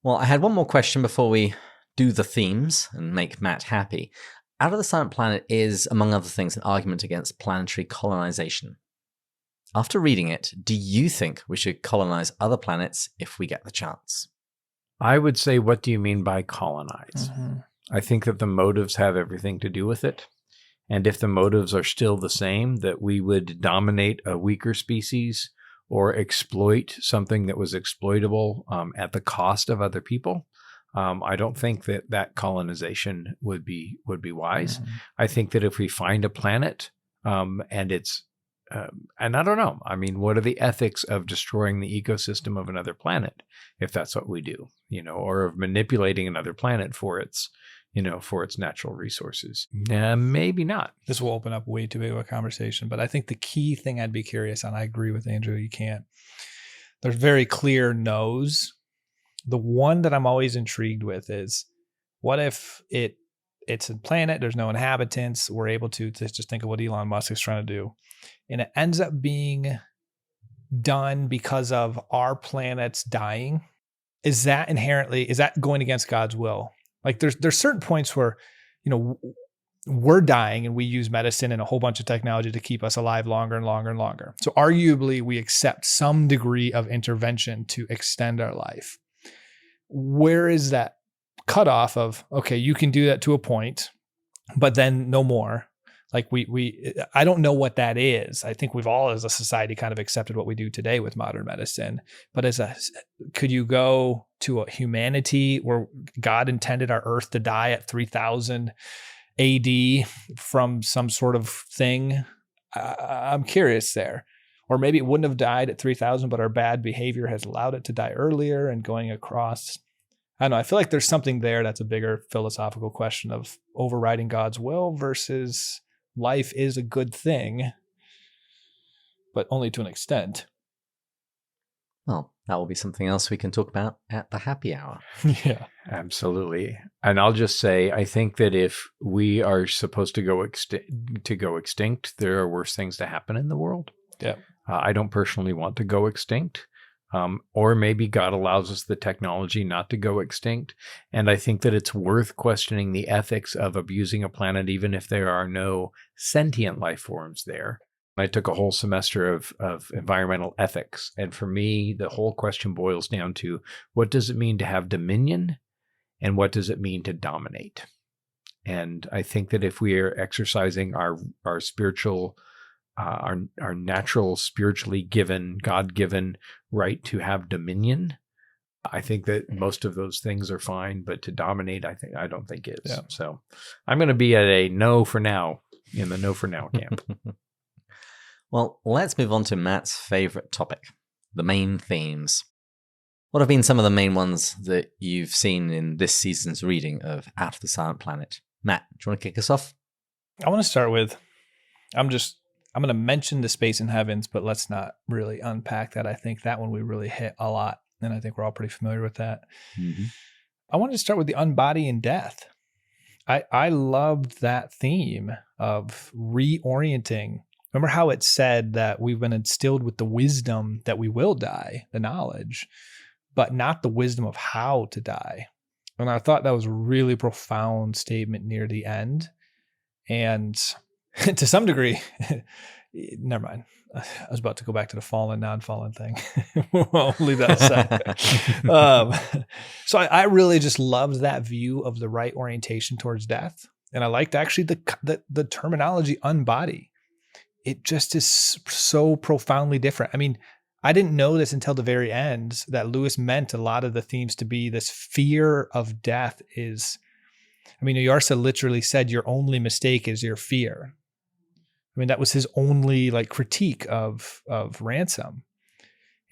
Well, I had one more question before we do the themes and make Matt happy. Out of the Silent Planet is, among other things, an argument against planetary colonization. After reading it, do you think we should colonize other planets if we get the chance? I would say, what do you mean by colonize? I think that the motives have everything to do with it. And if the motives are still the same, that we would dominate a weaker species or exploit something that was exploitable at the cost of other people, I don't think that colonization would be wise. I think that if we find a planet and it's and I don't know, I mean, what are the ethics of destroying the ecosystem of another planet if that's what we do, or of manipulating another planet for its natural resources? Maybe not. This will open up way too big of a conversation, but I think the key thing I'd be curious on, I agree with Andrew, you can't. There's very clear no's. The one that I'm always intrigued with is, what if it's a planet, there's no inhabitants, we're able to just think of what Elon Musk is trying to do, and it ends up being done because of our planet's dying? Is that going against God's will? Like there's certain points where, we're dying and we use medicine and a whole bunch of technology to keep us alive longer and longer and longer. So arguably we accept some degree of intervention to extend our life. Where is that cutoff of, okay, you can do that to a point, but then no more? Like I don't know what that is. I think we've all as a society kind of accepted what we do today with modern medicine, but could you go to a humanity where God intended our earth to die at 3000 AD from some sort of thing? I'm curious there. Or maybe it wouldn't have died at 3000, but our bad behavior has allowed it to die earlier and going across. I don't know. I feel like there's something there that's a bigger philosophical question of overriding God's will versus life is a good thing, but only to an extent. Well, that will be something else we can talk about at the happy hour. Yeah. Absolutely. And I'll just say, I think that if we are supposed to go extinct, there are worse things to happen in the world. Yeah. I don't personally want to go extinct. Or maybe God allows us the technology not to go extinct. And I think that it's worth questioning the ethics of abusing a planet, even if there are no sentient life forms there. I took a whole semester of environmental ethics. And for me, the whole question boils down to, what does it mean to have dominion? And what does it mean to dominate? And I think that if we are exercising our spiritual, our natural, spiritually given, God-given right to have dominion, I think that most of those things are fine. But to dominate, I don't think is. Yeah. So I'm going to be at a no for now, in the no for now camp. Well, let's move on to Matt's favorite topic, the main themes. What have been some of the main ones that you've seen in this season's reading of Out of the Silent Planet? Matt, do you want to kick us off? I want to start with, I'm going to mention the space and heavens, but let's not really unpack that. I think that one we really hit a lot, and I think we're all pretty familiar with that. Mm-hmm. I wanted to start with the unbodying death. I loved that theme of reorienting. Remember how it said that we've been instilled with the wisdom that we will die, the knowledge, but not the wisdom of how to die. And I thought that was a really profound statement near the end. And to some degree, never mind. I was about to go back to the fallen, non-fallen thing. I'll leave that aside. So I really just loved that view of the right orientation towards death. And I liked actually the terminology unbody. It just is so profoundly different. I mean, I didn't know this until the very end, that Lewis meant a lot of the themes to be this fear of death is, I mean, Oyarsa literally said your only mistake is your fear. I mean, that was his only critique of Ransom.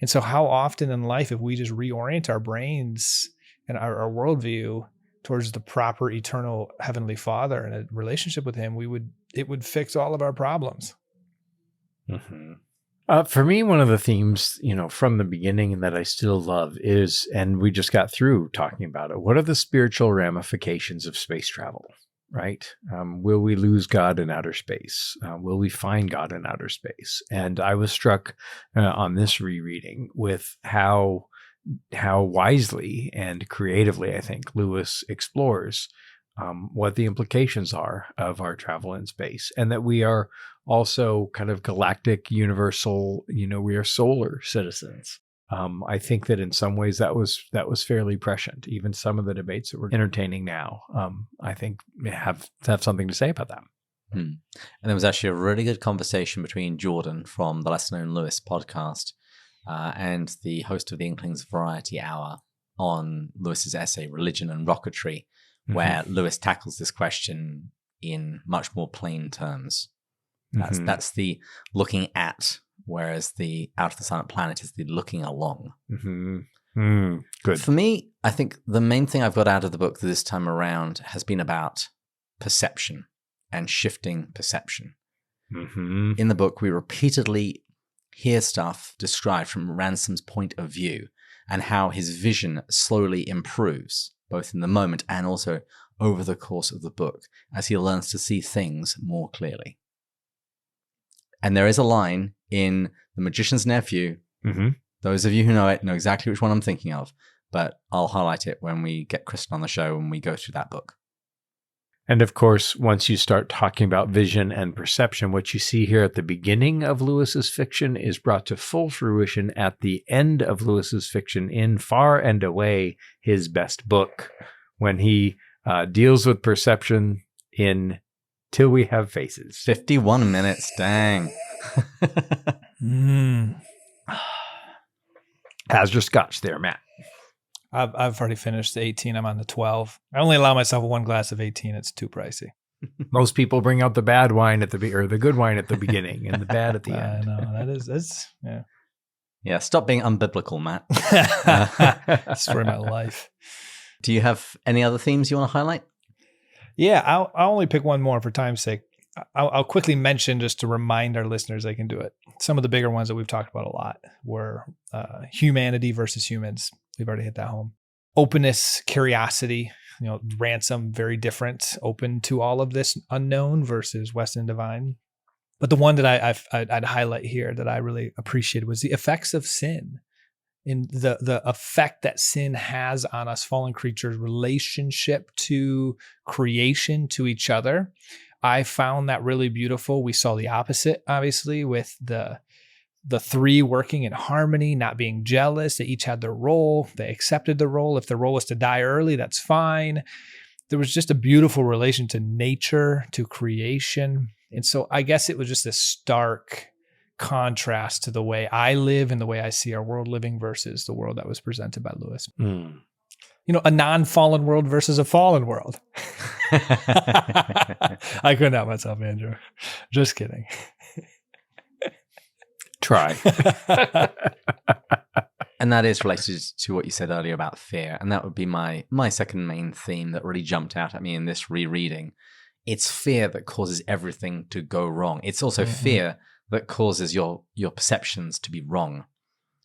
And so how often in life, if we just reorient our brains and our worldview towards the proper eternal Heavenly Father and a relationship with him, it would fix all of our problems. Mm-hmm. For me, one of the themes, from the beginning and that I still love is, and we just got through talking about it, what are the spiritual ramifications of space travel, right? Will we lose God in outer space? Will we find God in outer space? And I was struck on this rereading with how wisely and creatively, I think, Lewis explores what the implications are of our travel in space, and that we are also kind of galactic, universal, we are solar citizens. I think that in some ways that was fairly prescient. Even some of the debates that we're entertaining now, I think have something to say about that. And there was actually a really good conversation between Jordan from the Lesser Known Lewis podcast and the host of the Inklings Variety Hour on Lewis's essay, Religion and Rocketry, where Lewis tackles this question in much more plain terms. That's the looking at, whereas the Out of the Silent Planet is the looking along. Good. For me, I think the main thing I've got out of the book this time around has been about perception and shifting perception. In the book, we repeatedly hear stuff described from Ransom's point of view and how his vision slowly improves, both in the moment and also over the course of the book, as he learns to see things more clearly. And there is a line in The Magician's Nephew. Those of you who know it know exactly which one I'm thinking of, but I'll highlight it when we get Kristen on the show and we go through that book. And of course, once you start talking about vision and perception, what you see here at the beginning of Lewis's fiction is brought to full fruition at the end of Lewis's fiction in Far and Away, his best book, when he deals with perception in Till We Have Faces. 51 minutes, dang. How's your scotch there, Matt? I've already finished the 18. I'm on the 12. I only allow myself one glass of 18. It's too pricey. Most people bring out the bad wine at or the good wine at the beginning and the bad at the end. I know that's yeah. Yeah, stop being unbiblical, Matt. Destroy my life. Do you have any other themes you want to highlight? Yeah, I'll only pick one more for time's sake. I'll quickly mention, just to remind our listeners they can do it. Some of the bigger ones that we've talked about a lot were humanity versus humans. We've already hit that home. Openness, curiosity, Ransom, very different, open to all of this unknown versus Weston Divine. But the one that I'd highlight here that I really appreciated was the effects of sin, in the effect that sin has on us fallen creatures' relationship to creation, to each other. I found that really beautiful. We saw the opposite, obviously, with the three working in harmony, not being jealous. They each had their role. They accepted the role. If the role was to die early, that's fine. There was just a beautiful relation to nature, to creation. And so I guess it was just a stark contrast to the way I live and the way I see our world living versus the world that was presented by Lewis. A non-fallen world versus a fallen world. I couldn't help myself, Andrew. Just kidding. Try. And that is related to what you said earlier about fear. And that would be my second main theme that really jumped out at me in this rereading. It's fear that causes everything to go wrong. It's also fear that causes your perceptions to be wrong.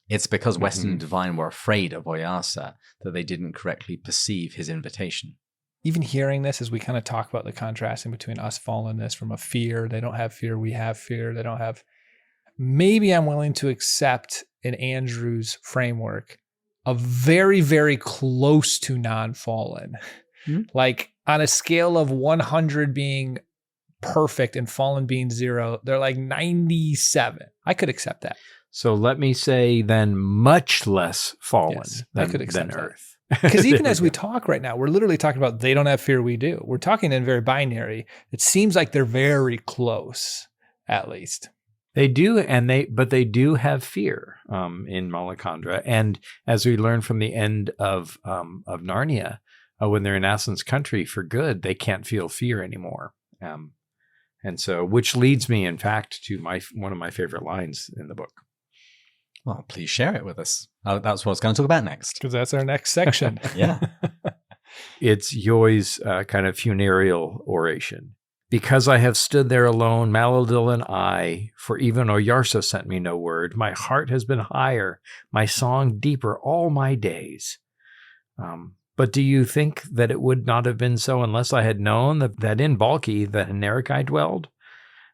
It's because Weston and Divine were afraid of Oyasa that they didn't correctly perceive his invitation. Even hearing this, as we kind of talk about the contrasting between us fallenness from a fear, they don't have fear, we have fear, they don't have. Maybe I'm willing to accept in Andrew's framework a very, very close to non-fallen. Like on a scale of 100 being perfect and fallen being 0, they're like 97. I could accept that. So let me say then much less fallen than Earth. Because even as we talk right now, we're literally talking about they don't have fear, we do. We're talking in very binary. It seems like they're very close, at least. They do, but they do have fear in Malacandra. And as we learn from the end of Narnia, when they're in Aslan's country for good, they can't feel fear anymore. And so, which leads me, in fact, to one of my favorite lines in the book. Well, please share it with us. That's what I was going to talk about next. Because that's our next section. Yeah. It's Yoi's kind of funereal oration. Because I have stood there alone, Maladil and I, for even Oyarsa sent me no word. My heart has been higher, my song deeper all my days. But do you think that it would not have been so unless I had known that in Balki the Henerikai dwelled?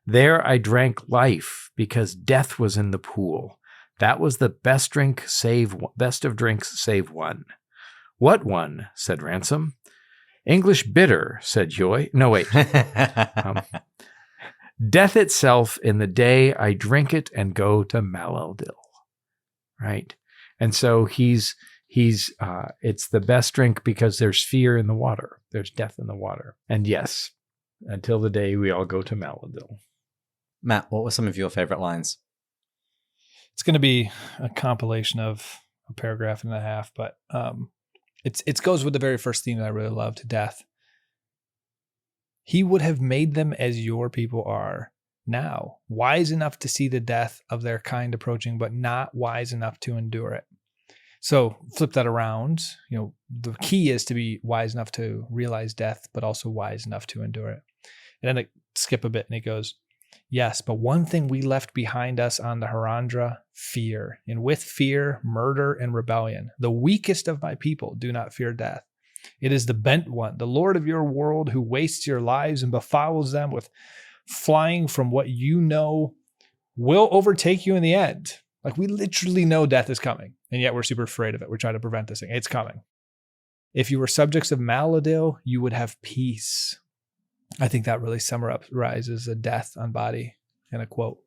There I drank life because death was in the pool. That was the best of drinks save one. What one? Said Ransom. English bitter, said Yoi. No, wait. Death itself in the day I drink it and go to Malaldil. Right? And so it's the best drink because there's fear in the water. There's death in the water. And yes, until the day we all go to Malaldil. Matt, what were some of your favorite lines? It's going to be a compilation of a paragraph and a half, but it goes with the very first theme that I really loved, death. He would have made them as your people are now, wise enough to see the death of their kind approaching, but not wise enough to endure it. So flip that around. The key is to be wise enough to realize death, but also wise enough to endure it. And then I skip a bit and it goes, yes, but one thing we left behind us on the Harandra, fear. And with fear, murder and rebellion. The weakest of my people do not fear death. It is the bent one, the Lord of your world, who wastes your lives and befouls them with flying from what you know will overtake you in the end. Like, we literally know death is coming, and yet we're super afraid of it. We're trying to prevent this thing. It's coming. If you were subjects of Maladil, you would have peace. I think that really summarizes the death on body in a quote.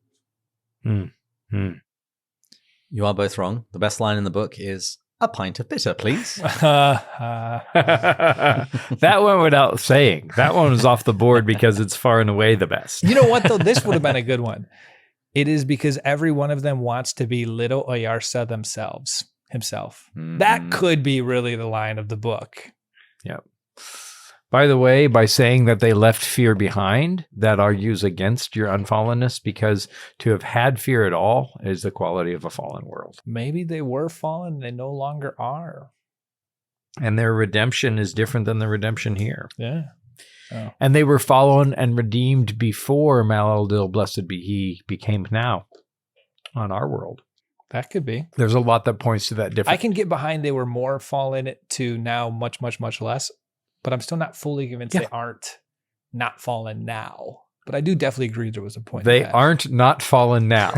You are both wrong. The best line in the book is, a pint of bitter, please. That one without saying. That one was off the board because it's far and away the best. You know what, though? This would have been a good one. It is because every one of them wants to be little Oyarsa himself. Mm-hmm. That could be really the line of the book. Yep. By the way, by saying that they left fear behind, that argues against your unfallenness, because to have had fear at all is the quality of a fallen world. Maybe they were fallen, they no longer are. And their redemption is different than the redemption here. Yeah. Oh. And they were fallen and redeemed before Malaldil, blessed be he, became now on our world. That could be. There's a lot that points to that difference. I can get behind they were more fallen to now much, much, much less, but I'm still not fully convinced they aren't not fallen now. But I do definitely agree there was a point. They aren't not fallen now.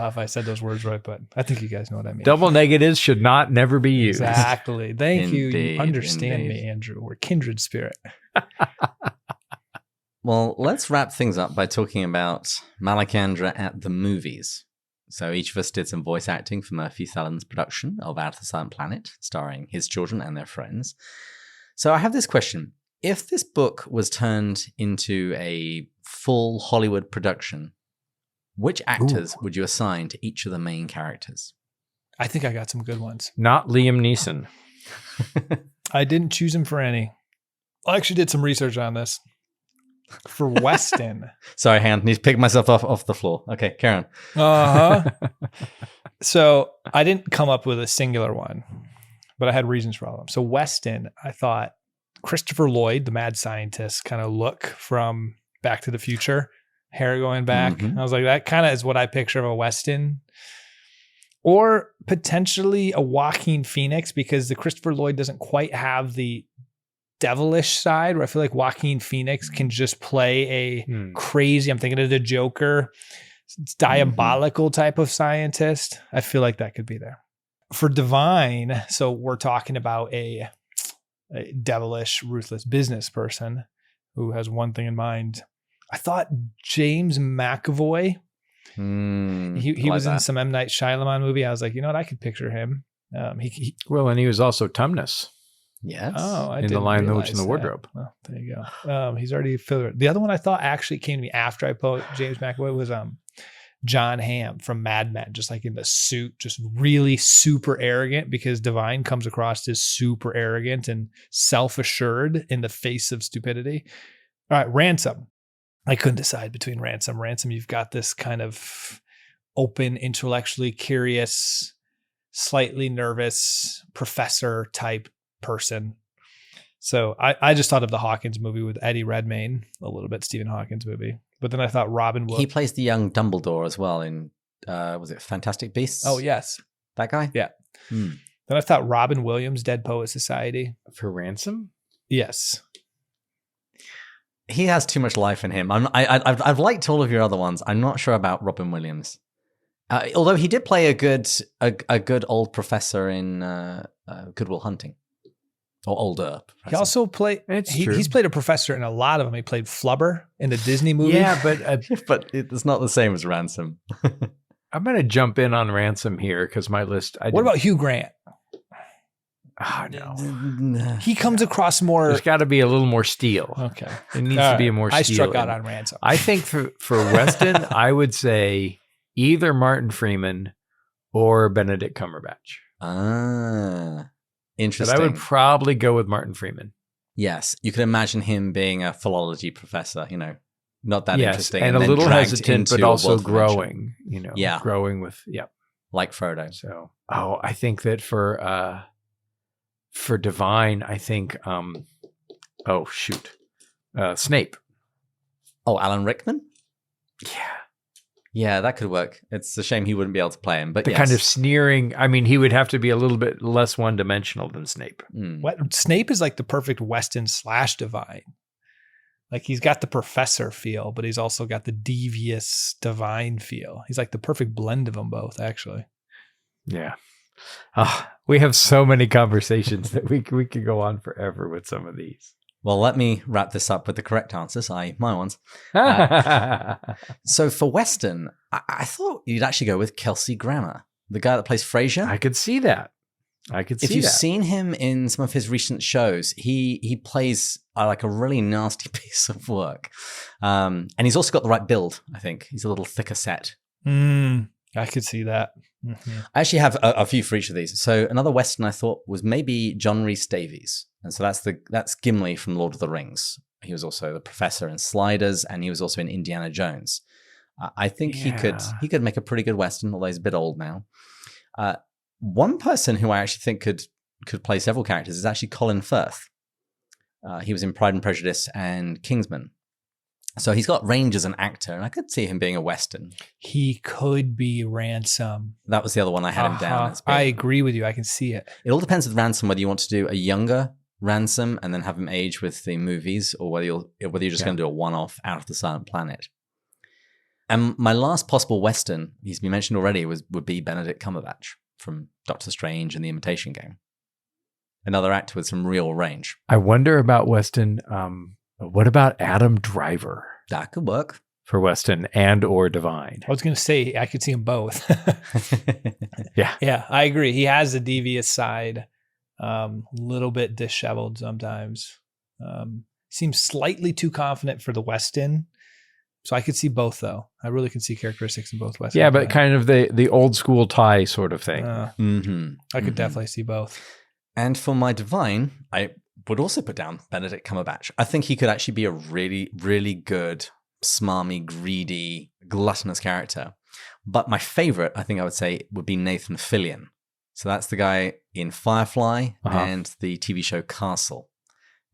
If I said those words right, but I think you guys know what I mean. Double negatives should never be used. Exactly. Thank you. Indeed, You understand indeed. me, Andrew. We're kindred spirit. Well, let's wrap things up by talking about Malacandra at the movies. So each of us did some voice acting for Murphy Thelon's production of Out of the Silent Planet, starring his children and their friends. So I have this question. If this book was turned into a full Hollywood production, which actors would you assign to each of the main characters? I think I got some good ones. Not Liam Neeson. I didn't choose him for any. I actually did some research on this. For Weston. Sorry, hand. Need to pick myself off the floor. Okay, Karen. Uh-huh. So I didn't come up with a singular one, but I had reasons for all of them. So Weston, I thought Christopher Lloyd, the mad scientist, kind of look from Back to the Future, hair going back. Mhm. I was like, that kind of is what I picture of a Weston. Or potentially a Joaquin Phoenix, because the Christopher Lloyd doesn't quite have the devilish side, where I feel like Joaquin Phoenix can just play a crazy, I'm thinking of the Joker, diabolical type of scientist. I feel like that could be there. For Divine, so we're talking about a devilish, ruthless business person who has one thing in mind. I thought James McAvoy, he was in some M. Night Shyamalan movie. I was like, you know what? I could picture him. Well, and he was also Tumnus. Yes. Oh, I in The Lion, the Witch, and the Wardrobe. Oh, there you go. He's already filled. The other one I thought actually came to me after I put James McAvoy was John Hamm from Mad Men, just like in the suit, just really super arrogant, because Divine comes across as super arrogant and self-assured in the face of stupidity. All right, Ransom. I couldn't decide between Ransom. Ransom, you've got this kind of open, intellectually curious, slightly nervous professor type person. So I just thought of the Hawkins movie with Eddie Redmayne, a little bit Stephen Hawkins movie. But then I thought Robin Williams. He plays the young Dumbledore as well in, was it Fantastic Beasts? Oh, yes. That guy? Yeah. Then I thought Robin Williams, Dead Poet Society. For Ransom? Yes. He has too much life in him. I've liked all of your other ones. I'm not sure about Robin Williams. Although he did play a good old professor in Good Will Hunting. Or older professor. He also played. He's played a professor in a lot of them. He played Flubber in the Disney movie. Yeah, but it's not the same as Ransom. I'm going to jump in on Ransom here because my list. What about Hugh Grant? Oh, no. He comes across more. There's got to be a little more steel. Okay. It needs to be a more steel. I struck out on Ransom. I think for Weston, I would say either Martin Freeman or Benedict Cumberbatch. Interesting. But I would probably go with Martin Freeman. Yes. You could imagine him being a philology professor, not that interesting. And a then little dragged hesitant, into but also a world growing, growing with, like Frodo. So, I think that for Divine, I think, Snape. Oh, Alan Rickman? Yeah. Yeah, that could work. It's a shame he wouldn't be able to play him, but the kind of sneering. I mean, he would have to be a little bit less one-dimensional than Snape. Snape is like the perfect Weston / Divine. Like he's got the professor feel, but he's also got the devious Divine feel. He's like the perfect blend of them both, actually. Yeah. We have so many conversations that we could go on forever with some of these. Well, let me wrap this up with the correct answers, my ones. So for Weston, I thought you'd actually go with Kelsey Grammer, the guy that plays Frasier. I could see that. If you've seen him in some of his recent shows, he plays like a really nasty piece of work. And he's also got the right build, I think. He's a little thicker set. I could see that. Mm-hmm. I actually have a few for each of these. So another Western I thought was maybe John Rhys Davies. And so that's Gimli from Lord of the Rings. He was also the professor in Sliders, and he was also in Indiana Jones. I think he could make a pretty good Western, although he's a bit old now. One person who I actually think could play several characters is actually Colin Firth. He was in Pride and Prejudice and Kingsman. So he's got range as an actor, and I could see him being a Western. He could be Ransom. That was the other one I had him down as being. I agree with you. I can see it. It all depends with Ransom whether you want to do a younger Ransom and then have him age with the movies, or whether you're just going to do a one-off Out of the Silent Planet. And my last possible Western, he's been mentioned already, would be Benedict Cumberbatch from Doctor Strange and The Imitation Game. Another actor with some real range. I wonder about Weston. What about Adam Driver That could work. for Weston and or Divine? I was going to say I could see them both. Yeah. Yeah, I agree. He has a devious side, little bit disheveled sometimes. Seems slightly too confident for the Weston. So I could see both, though. I really can see characteristics in both Weston. Yeah, but kind of the old school tie sort of thing. I could definitely see both. And for my Divine, I would also put down Benedict Cumberbatch. I think he could actually be a really, really good, smarmy, greedy, gluttonous character. But my favorite, I think I would say, would be Nathan Fillion. So that's the guy in Firefly and the TV show Castle.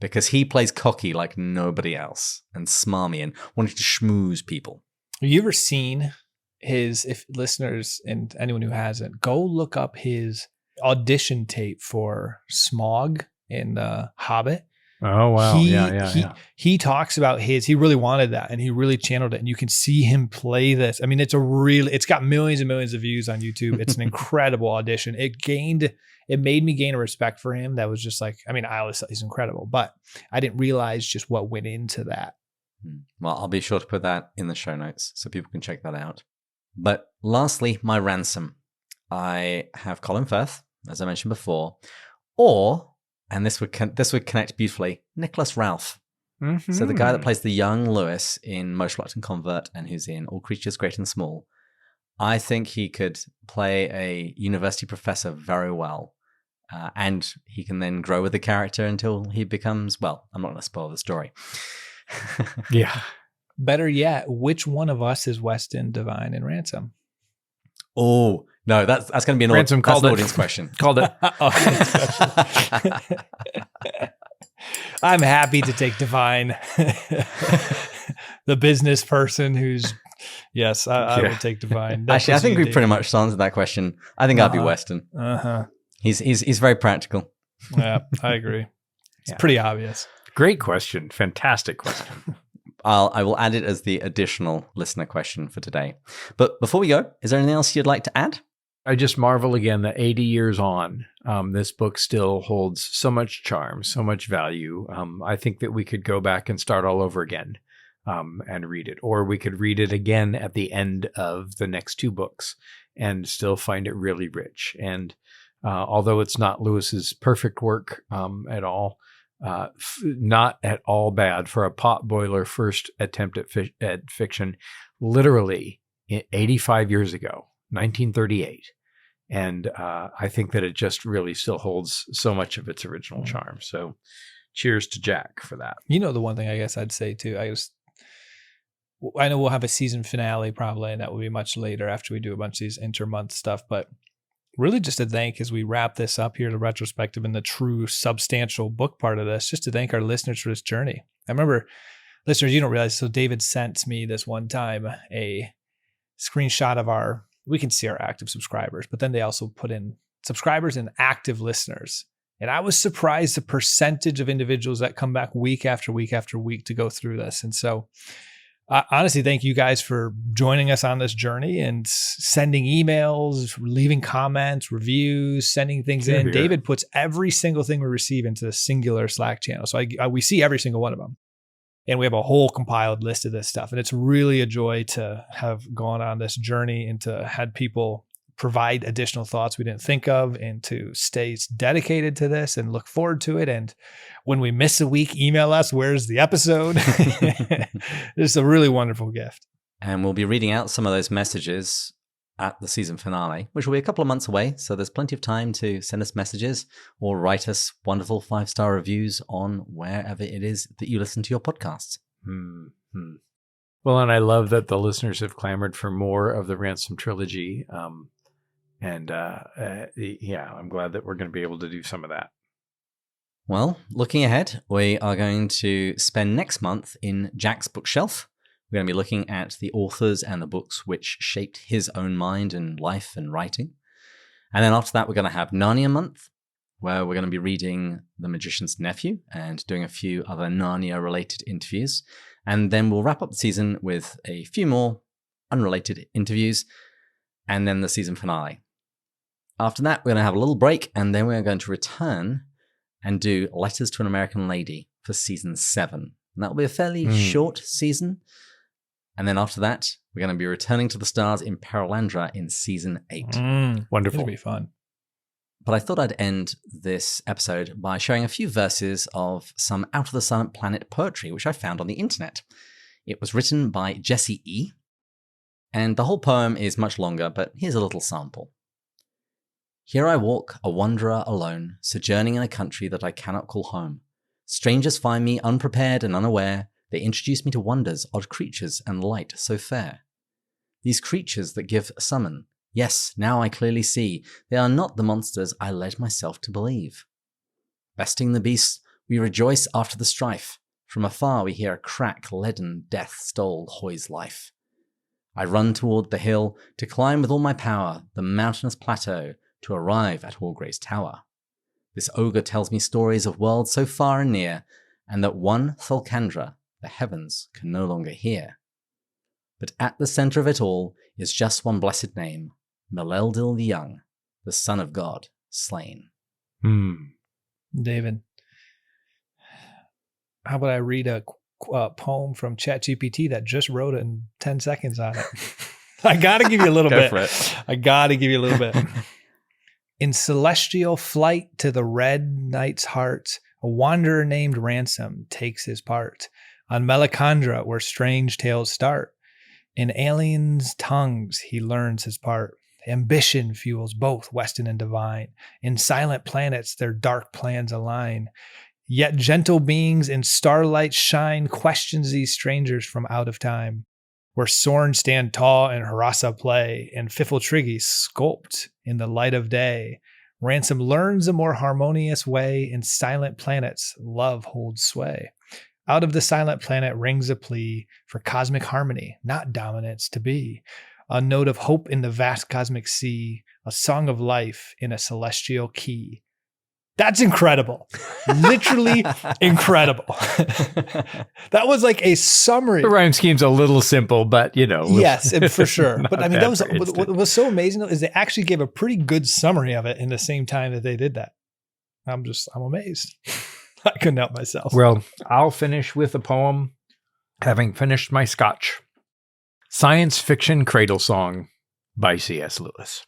Because he plays cocky like nobody else and smarmy and wanting to schmooze people. Have you ever seen his, if listeners and anyone who hasn't, go look up his audition tape for Smaug in Hobbit. Oh, wow. He talks about he really wanted that and he really channeled it. And you can see him play this. I mean, it's got millions and millions of views on YouTube. It's an incredible audition. It made me gain a respect for him. That was just like, I mean, I always thought he's incredible, but I didn't realize just what went into that. Well, I'll be sure to put that in the show notes so people can check that out. But lastly, my Ransom. I have Colin Firth, as I mentioned before, or, and this would connect beautifully, Nicholas Ralph. Mm-hmm. So the guy that plays the young Lewis in Most Reluctant Convert and who's in All Creatures Great and Small. I think he could play a university professor very well. And he can then grow with the character until he becomes, well, I'm not going to spoil the story. Yeah. Better yet, which one of us is Weston, Divine, and Ransom? Oh, no, that's going to be an audience question. Called it. I'm happy to take Divine, the business person who's, yes, I will take Divine. Actually, I think we pretty much answered that question. I think I'd be Weston. He's very practical. Yeah, I agree. It's pretty obvious. Great question. Fantastic question. I will add it as the additional listener question for today. But before we go, is there anything else you'd like to add? I just marvel again that 80 years on, this book still holds so much charm, so much value. I think that we could go back and start all over again and read it, or we could read it again at the end of the next two books and still find it really rich. And although it's not Lewis's perfect work at all, not at all bad for a potboiler first attempt at fiction, literally 85 years ago, 1938. And I think that it just really still holds so much of its original charm. So cheers to Jack for that. You know, the one thing I guess I'd say too, I know we'll have a season finale probably, and that will be much later after we do a bunch of these intermonth stuff, but really just to thank, as we wrap this up here, the retrospective and the true substantial book part of this, just to thank our listeners for this journey. I remember, listeners, you don't realize, so David sent me this one time a screenshot of we can see our active subscribers, but then they also put in subscribers and active listeners. And I was surprised the percentage of individuals that come back week after week after week to go through this. And so honestly, thank you guys for joining us on this journey and sending emails, leaving comments, reviews, sending things in. David puts every single thing we receive into the singular Slack channel. So we see every single one of them. And we have a whole compiled list of this stuff. And it's really a joy to have gone on this journey and to had people provide additional thoughts we didn't think of and to stay dedicated to this and look forward to it. And when we miss a week, email us, where's the episode? It's a really wonderful gift. And we'll be reading out some of those messages at the season finale, which will be a couple of months away. So there's plenty of time to send us messages or write us wonderful 5-star reviews on wherever it is that you listen to your podcasts. Mm-hmm. Well, and I love that the listeners have clamored for more of the Ransom trilogy. I'm glad that we're going to be able to do some of that. Well, looking ahead, we are going to spend next month in Jack's bookshelf. We're going to be looking at the authors and the books which shaped his own mind and life and writing. And then after that, we're going to have Narnia month, where we're going to be reading The Magician's Nephew and doing a few other Narnia-related interviews. And then we'll wrap up the season with a few more unrelated interviews, and then the season finale. After that, we're going to have a little break, and then we're going to return and do Letters to an American Lady for season 7. And that'll be a fairly short season. And then after that, we're going to be returning to the stars in Perelandra in season 8. Wonderful. It'll be fun. But I thought I'd end this episode by showing a few verses of some Out of the Silent Planet poetry, which I found on the internet. It was written by Jesse E. And the whole poem is much longer, but here's a little sample. Here I walk, a wanderer alone, sojourning in a country that I cannot call home. Strangers find me unprepared and unaware. They introduce me to wonders, odd creatures, and light so fair. These creatures that give a summon, yes, now I clearly see, they are not the monsters I led myself to believe. Besting the beasts, we rejoice after the strife. From afar we hear a crack, leaden death stole Hoy's life. I run toward the hill to climb with all my power the mountainous plateau, to arrive at Wargrey's tower. This ogre tells me stories of worlds so far and near, and that one Thalcandra the heavens can no longer hear. But at the center of it all is just one blessed name, Meleldil the Young, the Son of God, slain. David, how about I read a poem from ChatGPT that just wrote it in 10 seconds on it? I got to give you a little bit. For it. I got to give you a little bit. In celestial flight to the red night's heart, a wanderer named Ransom takes his part. On Malacandra, where strange tales start, in aliens' tongues he learns his part. Ambition fuels both Western and divine. In silent planets their dark plans align. Yet gentle beings in starlight shine questions these strangers from out of time. Where Sorn stand tall and Harassa play, and Fifiltrigi sculpt in the light of day. Ransom learns a more harmonious way. In silent planets, love holds sway. Out of the silent planet rings a plea for cosmic harmony, not dominance to be. A note of hope in the vast cosmic sea, a song of life in a celestial key. That's incredible. Literally incredible. That was like a summary. The rhyme scheme's a little simple, but yes, for sure. But I mean, that what was so amazing though, is they actually gave a pretty good summary of it in the same time that they did that. I'm amazed. I couldn't help myself. Well, I'll finish with a poem, having finished my scotch. Science Fiction Cradle Song by C.S. Lewis.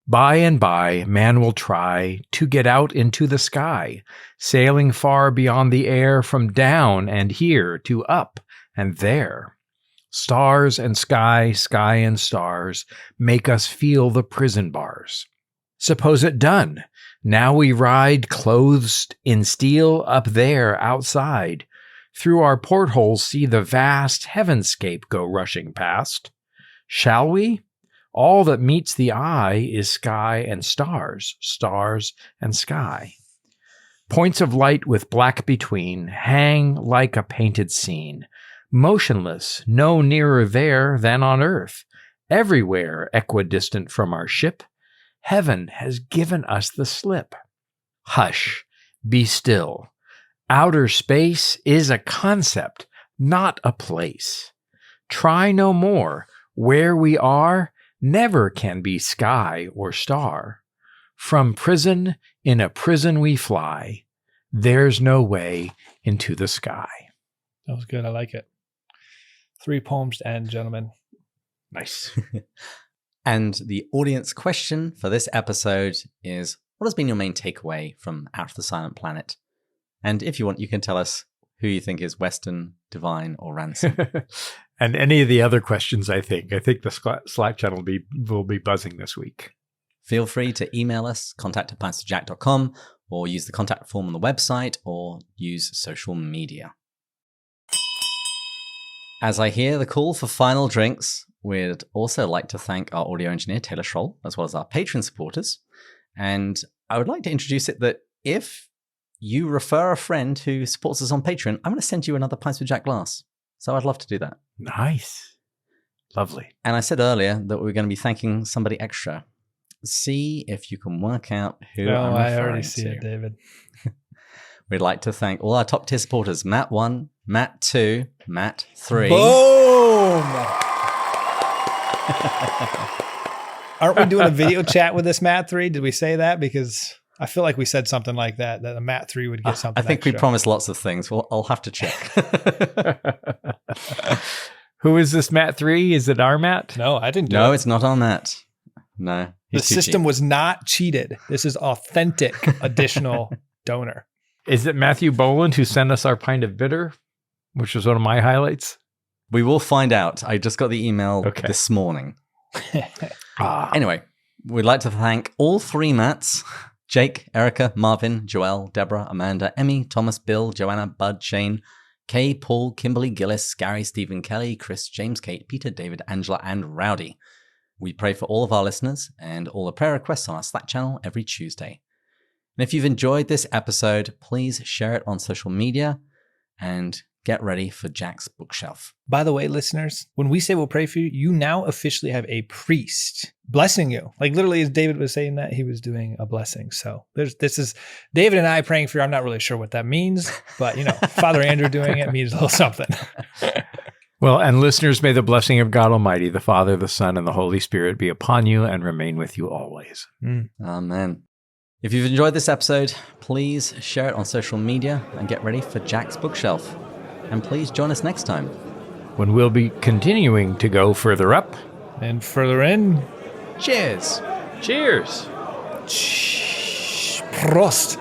By and by, man will try to get out into the sky, sailing far beyond the air from down and here to up and there. Stars and sky, sky and stars make us feel the prison bars. Suppose it done. Now we ride clothed in steel up there outside. Through our portholes see the vast heavenscape go rushing past. Shall we? All that meets the eye is sky and stars, stars and sky. Points of light with black between hang like a painted scene, motionless, no nearer there than on earth, everywhere equidistant from our ship. Heaven has given us the slip. Hush, be still. Outer space is a concept, not a place. Try no more. Where we are never can be sky or star. From prison in a prison we fly. There's no way into the sky. That was good. I like it. 3 poems to end, gentlemen. Nice. And the audience question for this episode is, what has been your main takeaway from Out of the Silent Planet? And if you want, you can tell us who you think is Western, Divine, or Ransom. And any of the other questions, I think the Slack channel will be buzzing this week. Feel free to email us, contact@pintswithjack.com, or use the contact form on the website, or use social media. As I hear the call for final drinks, we'd also like to thank our audio engineer, Taylor Schroll, as well as our Patreon supporters. And I would like to introduce it that if you refer a friend who supports us on Patreon, I'm going to send you another Pints with Jack glass. So I'd love to do that. Nice. Lovely. And I said earlier that we were going to be thanking somebody extra. See if you can work out who I'm referring I already see to. it, David. We'd like to thank all our top tier supporters, Matt 1, Matt 2, Matt 3. Boom! Aren't we doing a video chat with this Matt 3? Did we say that? Because I feel like we said something like that a Matt 3 would get something I think extra. we promised lots of things. Well, I'll have to check. Who is this Matt 3? Is it our Matt? No, I didn't do it. No, it's not on Matt. No. The he's too system cheap. was not cheated. This is authentic additional donor. Is it Matthew Boland who sent us our pint of bitter, which was one of my highlights? We will find out. I just got the email Okay. this morning. Anyway, we'd like to thank all 3 Matts. Jake, Erica, Marvin, Joelle, Deborah, Amanda, Emmy, Thomas, Bill, Joanna, Bud, Shane, Kay, Paul, Kimberly, Gillis, Gary, Stephen, Kelly, Chris, James, Kate, Peter, David, Angela, and Rowdy. We pray for all of our listeners and all the prayer requests on our Slack channel every Tuesday. And if you've enjoyed this episode, please share it on social media and get ready for Jack's bookshelf. By the way, listeners, when we say we'll pray for you, you now officially have a priest blessing you. Like literally, as David was saying that, he was doing a blessing. So this is David and I praying for you. I'm not really sure what that means, but Father Andrew doing it means a little something. Well, and listeners, may the blessing of God Almighty, the Father, the Son, and the Holy Spirit be upon you and remain with you always. Amen. If you've enjoyed this episode, please share it on social media and get ready for Jack's bookshelf. And please join us next time, when we'll be continuing to go further up. And further in, Cheers. Cheers. Prost.